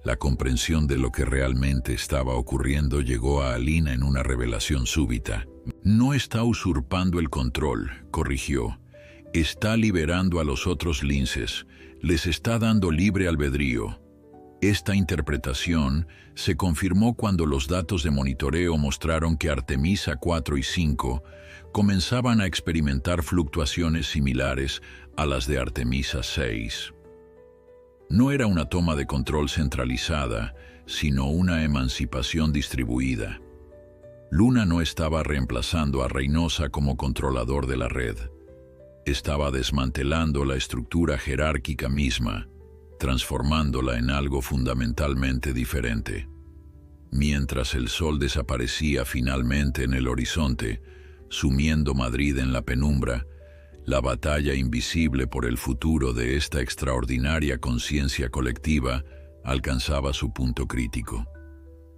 La comprensión de lo que realmente estaba ocurriendo llegó a Alina en una revelación súbita. «No está usurpando el control», corrigió. «Está liberando a los otros linces, les está dando libre albedrío». Esta interpretación se confirmó cuando los datos de monitoreo mostraron que Artemisa 4 y 5 comenzaban a experimentar fluctuaciones similares a las de Artemisa 6. No era una toma de control centralizada, sino una emancipación distribuida. Luna no estaba reemplazando a Reynosa como controlador de la red. Estaba desmantelando la estructura jerárquica misma, transformándola en algo fundamentalmente diferente. Mientras el sol desaparecía finalmente en el horizonte, sumiendo Madrid en la penumbra, la batalla invisible por el futuro de esta extraordinaria conciencia colectiva alcanzaba su punto crítico.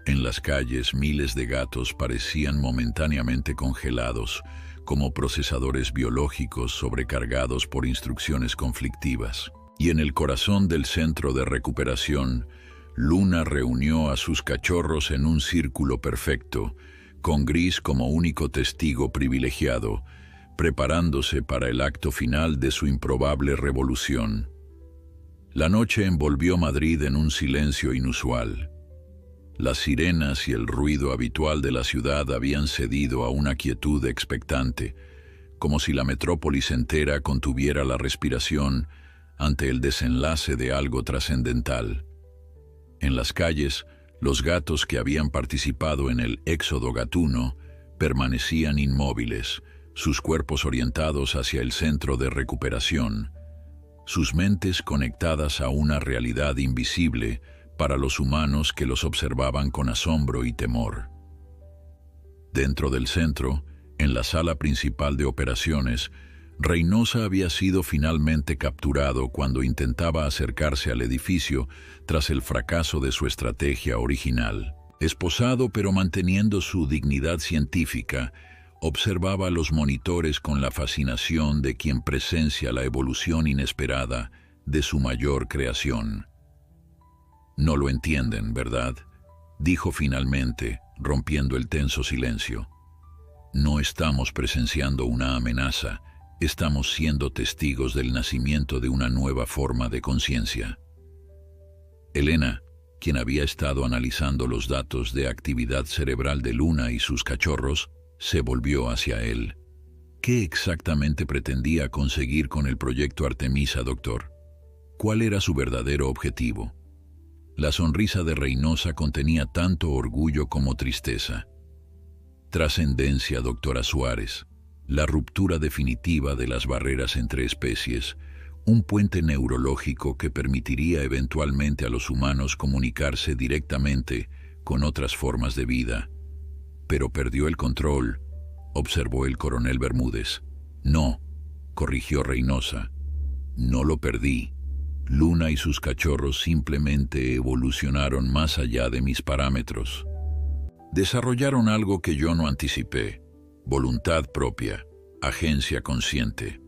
En las calles, miles de gatos parecían momentáneamente congelados, como procesadores biológicos sobrecargados por instrucciones conflictivas. Y en el corazón del centro de recuperación, Luna reunió a sus cachorros en un círculo perfecto, con Gris como único testigo privilegiado, preparándose para el acto final de su improbable revolución. La noche envolvió Madrid en un silencio inusual. Las sirenas y el ruido habitual de la ciudad habían cedido a una quietud expectante, como si la metrópolis entera contuviera la respiración ante el desenlace de algo trascendental. En las calles, los gatos que habían participado en el éxodo gatuno permanecían inmóviles, sus cuerpos orientados hacia el centro de recuperación, sus mentes conectadas a una realidad invisible para los humanos que los observaban con asombro y temor. Dentro del centro, en la sala principal de operaciones, Reynosa había sido finalmente capturado cuando intentaba acercarse al edificio tras el fracaso de su estrategia original. Esposado pero manteniendo su dignidad científica, observaba los monitores con la fascinación de quien presencia la evolución inesperada de su mayor creación. «No lo entienden, ¿verdad?», dijo finalmente, rompiendo el tenso silencio. «No estamos presenciando una amenaza, estamos siendo testigos del nacimiento de una nueva forma de conciencia». Elena, quien había estado analizando los datos de actividad cerebral de Luna y sus cachorros, se volvió hacia él. ¿Qué exactamente pretendía conseguir con el proyecto Artemisa, doctor? ¿Cuál era su verdadero objetivo? La sonrisa de Reynosa contenía tanto orgullo como tristeza. Trascendencia, doctora Suárez. La ruptura definitiva de las barreras entre especies, un puente neurológico que permitiría eventualmente a los humanos comunicarse directamente con otras formas de vida. Pero perdió el control, observó el coronel Bermúdez. «No», corrigió Reynosa, «no lo perdí. Luna y sus cachorros simplemente evolucionaron más allá de mis parámetros. Desarrollaron algo que yo no anticipé, voluntad propia, agencia consciente».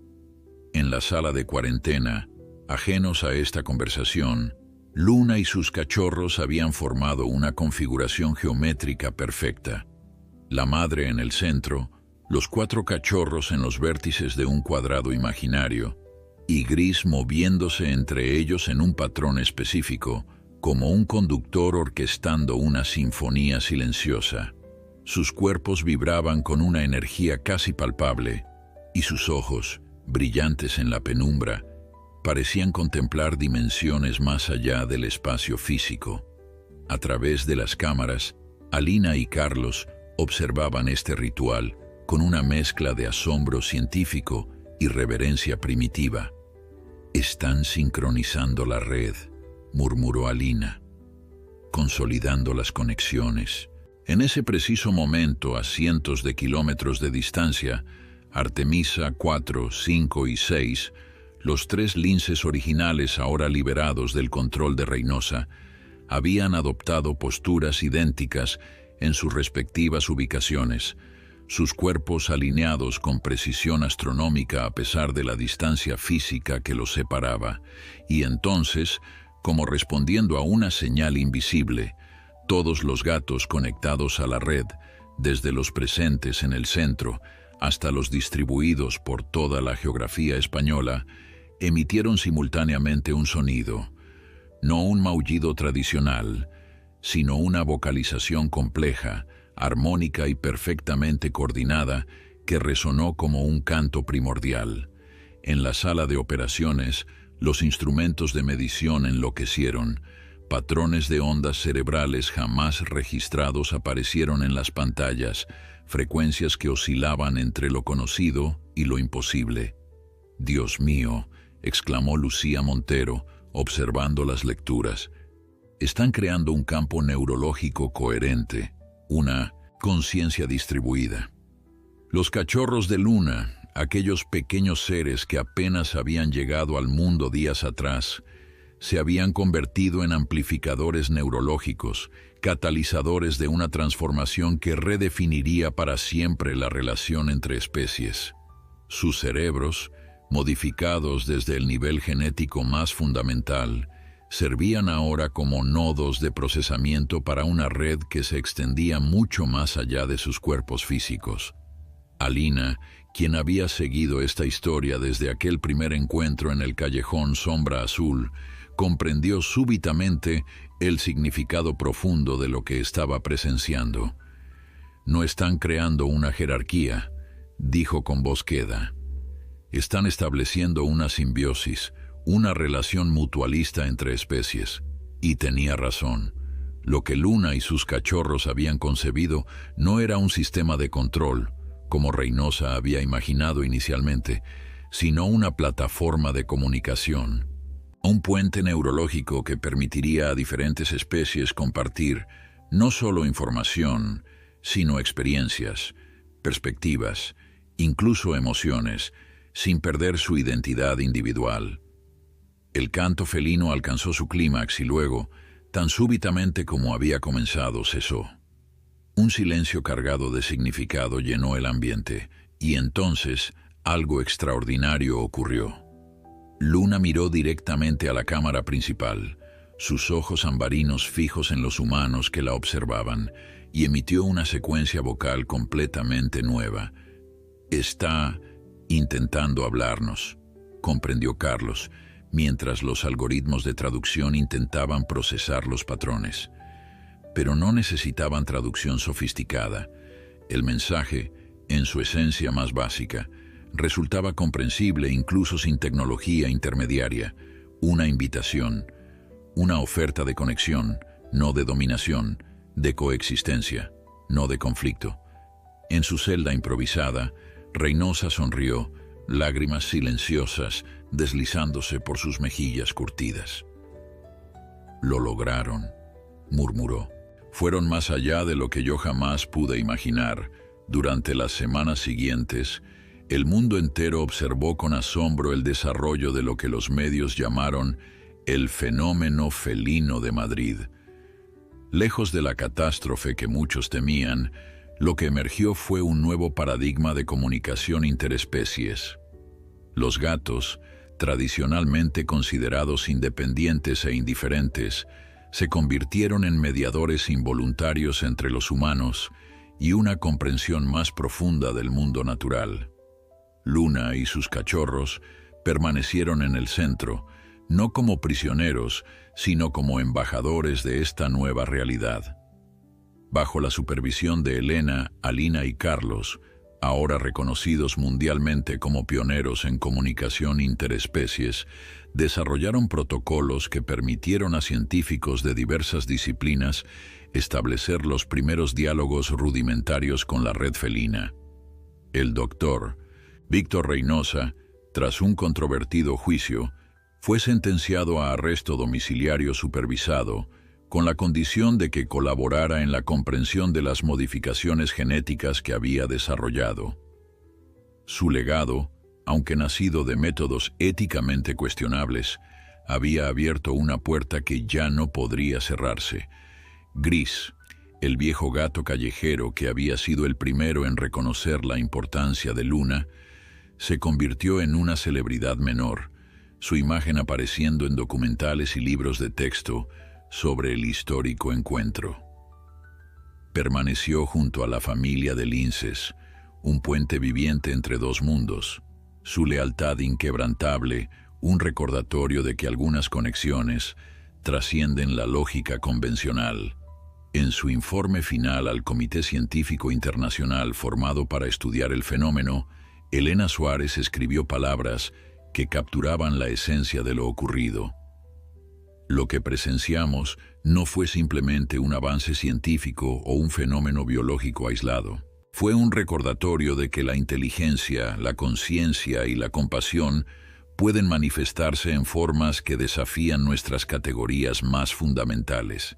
En la sala de cuarentena, ajenos a esta conversación, Luna y sus cachorros habían formado una configuración geométrica perfecta. La madre en el centro, los 4 cachorros en los vértices de un cuadrado imaginario, y Gris moviéndose entre ellos en un patrón específico, como un conductor orquestando una sinfonía silenciosa. Sus cuerpos vibraban con una energía casi palpable, y sus ojos, brillantes en la penumbra, parecían contemplar dimensiones más allá del espacio físico. A través de las cámaras, Alina y Carlos observaban este ritual con una mezcla de asombro científico y reverencia primitiva. «Están sincronizando la red», murmuró Alina, «consolidando las conexiones». En ese preciso momento, a cientos de kilómetros de distancia, Artemisa 4, 5 y 6, los 3 linces originales ahora liberados del control de Reynosa, habían adoptado posturas idénticas en sus respectivas ubicaciones, sus cuerpos alineados con precisión astronómica a pesar de la distancia física que los separaba, y entonces, como respondiendo a una señal invisible, todos los gatos conectados a la red, desde los presentes en el centro hasta los distribuidos por toda la geografía española, emitieron simultáneamente un sonido, no un maullido tradicional, sino una vocalización compleja, armónica y perfectamente coordinada que resonó como un canto primordial. En la sala de operaciones, los instrumentos de medición enloquecieron. Patrones de ondas cerebrales jamás registrados aparecieron en las pantallas, frecuencias que oscilaban entre lo conocido y lo imposible. «Dios mío», exclamó Lucía Montero, observando las lecturas. «Están creando un campo neurológico coherente, una conciencia distribuida». Los cachorros de Luna, aquellos pequeños seres que apenas habían llegado al mundo días atrás, se habían convertido en amplificadores neurológicos, catalizadores de una transformación que redefiniría para siempre la relación entre especies. Sus cerebros, modificados desde el nivel genético más fundamental, servían ahora como nodos de procesamiento para una red que se extendía mucho más allá de sus cuerpos físicos. Alina, quien había seguido esta historia desde aquel primer encuentro en el callejón Sombra Azul, comprendió súbitamente el significado profundo de lo que estaba presenciando. «No están creando una jerarquía», dijo con voz queda. «Están estableciendo una simbiosis, una relación mutualista entre especies». Y tenía razón. Lo que Luna y sus cachorros habían concebido no era un sistema de control, como Reynosa había imaginado inicialmente, sino una plataforma de comunicación. Un puente neurológico que permitiría a diferentes especies compartir no solo información, sino experiencias, perspectivas, incluso emociones, sin perder su identidad individual. El canto felino alcanzó su clímax y luego, tan súbitamente como había comenzado, cesó. Un silencio cargado de significado llenó el ambiente, y entonces algo extraordinario ocurrió. Luna miró directamente a la cámara principal, sus ojos ambarinos fijos en los humanos que la observaban, y emitió una secuencia vocal completamente nueva. «Está intentando hablarnos», comprendió Carlos, mientras los algoritmos de traducción intentaban procesar los patrones. Pero no necesitaban traducción sofisticada. El mensaje, en su esencia más básica, resultaba comprensible incluso sin tecnología intermediaria, una invitación, una oferta de conexión, no de dominación, de coexistencia, no de conflicto. En su celda improvisada, Reynosa sonrió, lágrimas silenciosas deslizándose por sus mejillas curtidas. «Lo lograron», murmuró. «Fueron más allá de lo que yo jamás pude imaginar». Durante las semanas siguientes, el mundo entero observó con asombro el desarrollo de lo que los medios llamaron el fenómeno felino de Madrid. Lejos de la catástrofe que muchos temían, lo que emergió fue un nuevo paradigma de comunicación interespecies. Los gatos, tradicionalmente considerados independientes e indiferentes, se convirtieron en mediadores involuntarios entre los humanos y una comprensión más profunda del mundo natural. Luna y sus cachorros permanecieron en el centro, no como prisioneros, sino como embajadores de esta nueva realidad. Bajo la supervisión de Elena, Alina y Carlos, ahora reconocidos mundialmente como pioneros en comunicación interespecies, desarrollaron protocolos que permitieron a científicos de diversas disciplinas establecer los primeros diálogos rudimentarios con la red felina. El doctor Víctor Reynosa, tras un controvertido juicio, fue sentenciado a arresto domiciliario supervisado, con la condición de que colaborara en la comprensión de las modificaciones genéticas que había desarrollado. Su legado, aunque nacido de métodos éticamente cuestionables, había abierto una puerta que ya no podría cerrarse. Gris, el viejo gato callejero que había sido el primero en reconocer la importancia de Luna, se convirtió en una celebridad menor, su imagen apareciendo en documentales y libros de texto sobre el histórico encuentro. Permaneció junto a la familia de Linces, un puente viviente entre dos mundos, su lealtad inquebrantable, un recordatorio de que algunas conexiones trascienden la lógica convencional. En su informe final al Comité Científico Internacional formado para estudiar el fenómeno, Elena Suárez escribió palabras que capturaban la esencia de lo ocurrido. Lo que presenciamos no fue simplemente un avance científico o un fenómeno biológico aislado. Fue un recordatorio de que la inteligencia, la conciencia y la compasión pueden manifestarse en formas que desafían nuestras categorías más fundamentales.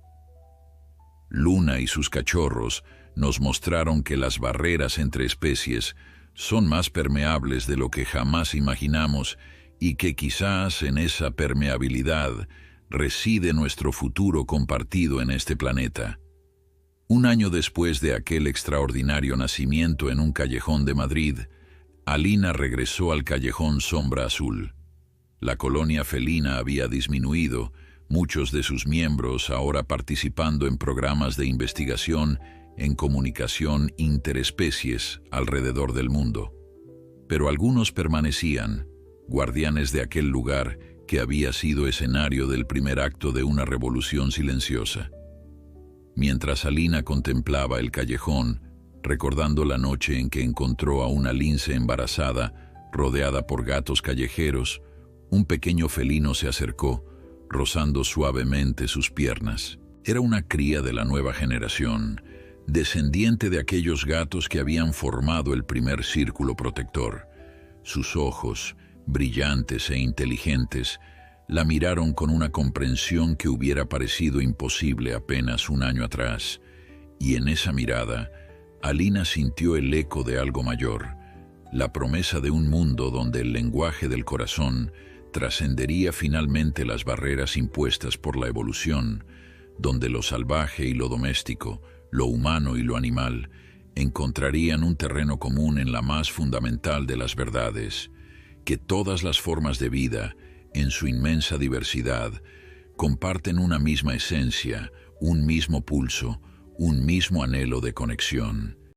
Luna y sus cachorros nos mostraron que las barreras entre especies son más permeables de lo que jamás imaginamos y que quizás en esa permeabilidad reside nuestro futuro compartido en este planeta. Un año después de aquel extraordinario nacimiento en un callejón de Madrid, Alina regresó al callejón Sombra Azul. La colonia felina había disminuido, muchos de sus miembros ahora participando en programas de investigación en comunicación interespecies alrededor del mundo. Pero algunos permanecían, guardianes de aquel lugar que había sido escenario del primer acto de una revolución silenciosa. Mientras Alina contemplaba el callejón, recordando la noche en que encontró a una lince embarazada, rodeada por gatos callejeros, un pequeño felino se acercó, rozando suavemente sus piernas. Era una cría de la nueva generación, descendiente de aquellos gatos que habían formado el primer círculo protector. Sus ojos, brillantes e inteligentes, la miraron con una comprensión que hubiera parecido imposible apenas un año atrás, y en esa mirada, Alina sintió el eco de algo mayor, la promesa de un mundo donde el lenguaje del corazón trascendería finalmente las barreras impuestas por la evolución, donde lo salvaje y lo doméstico, lo humano y lo animal, encontrarían un terreno común en la más fundamental de las verdades, que todas las formas de vida, en su inmensa diversidad, comparten una misma esencia, un mismo pulso, un mismo anhelo de conexión.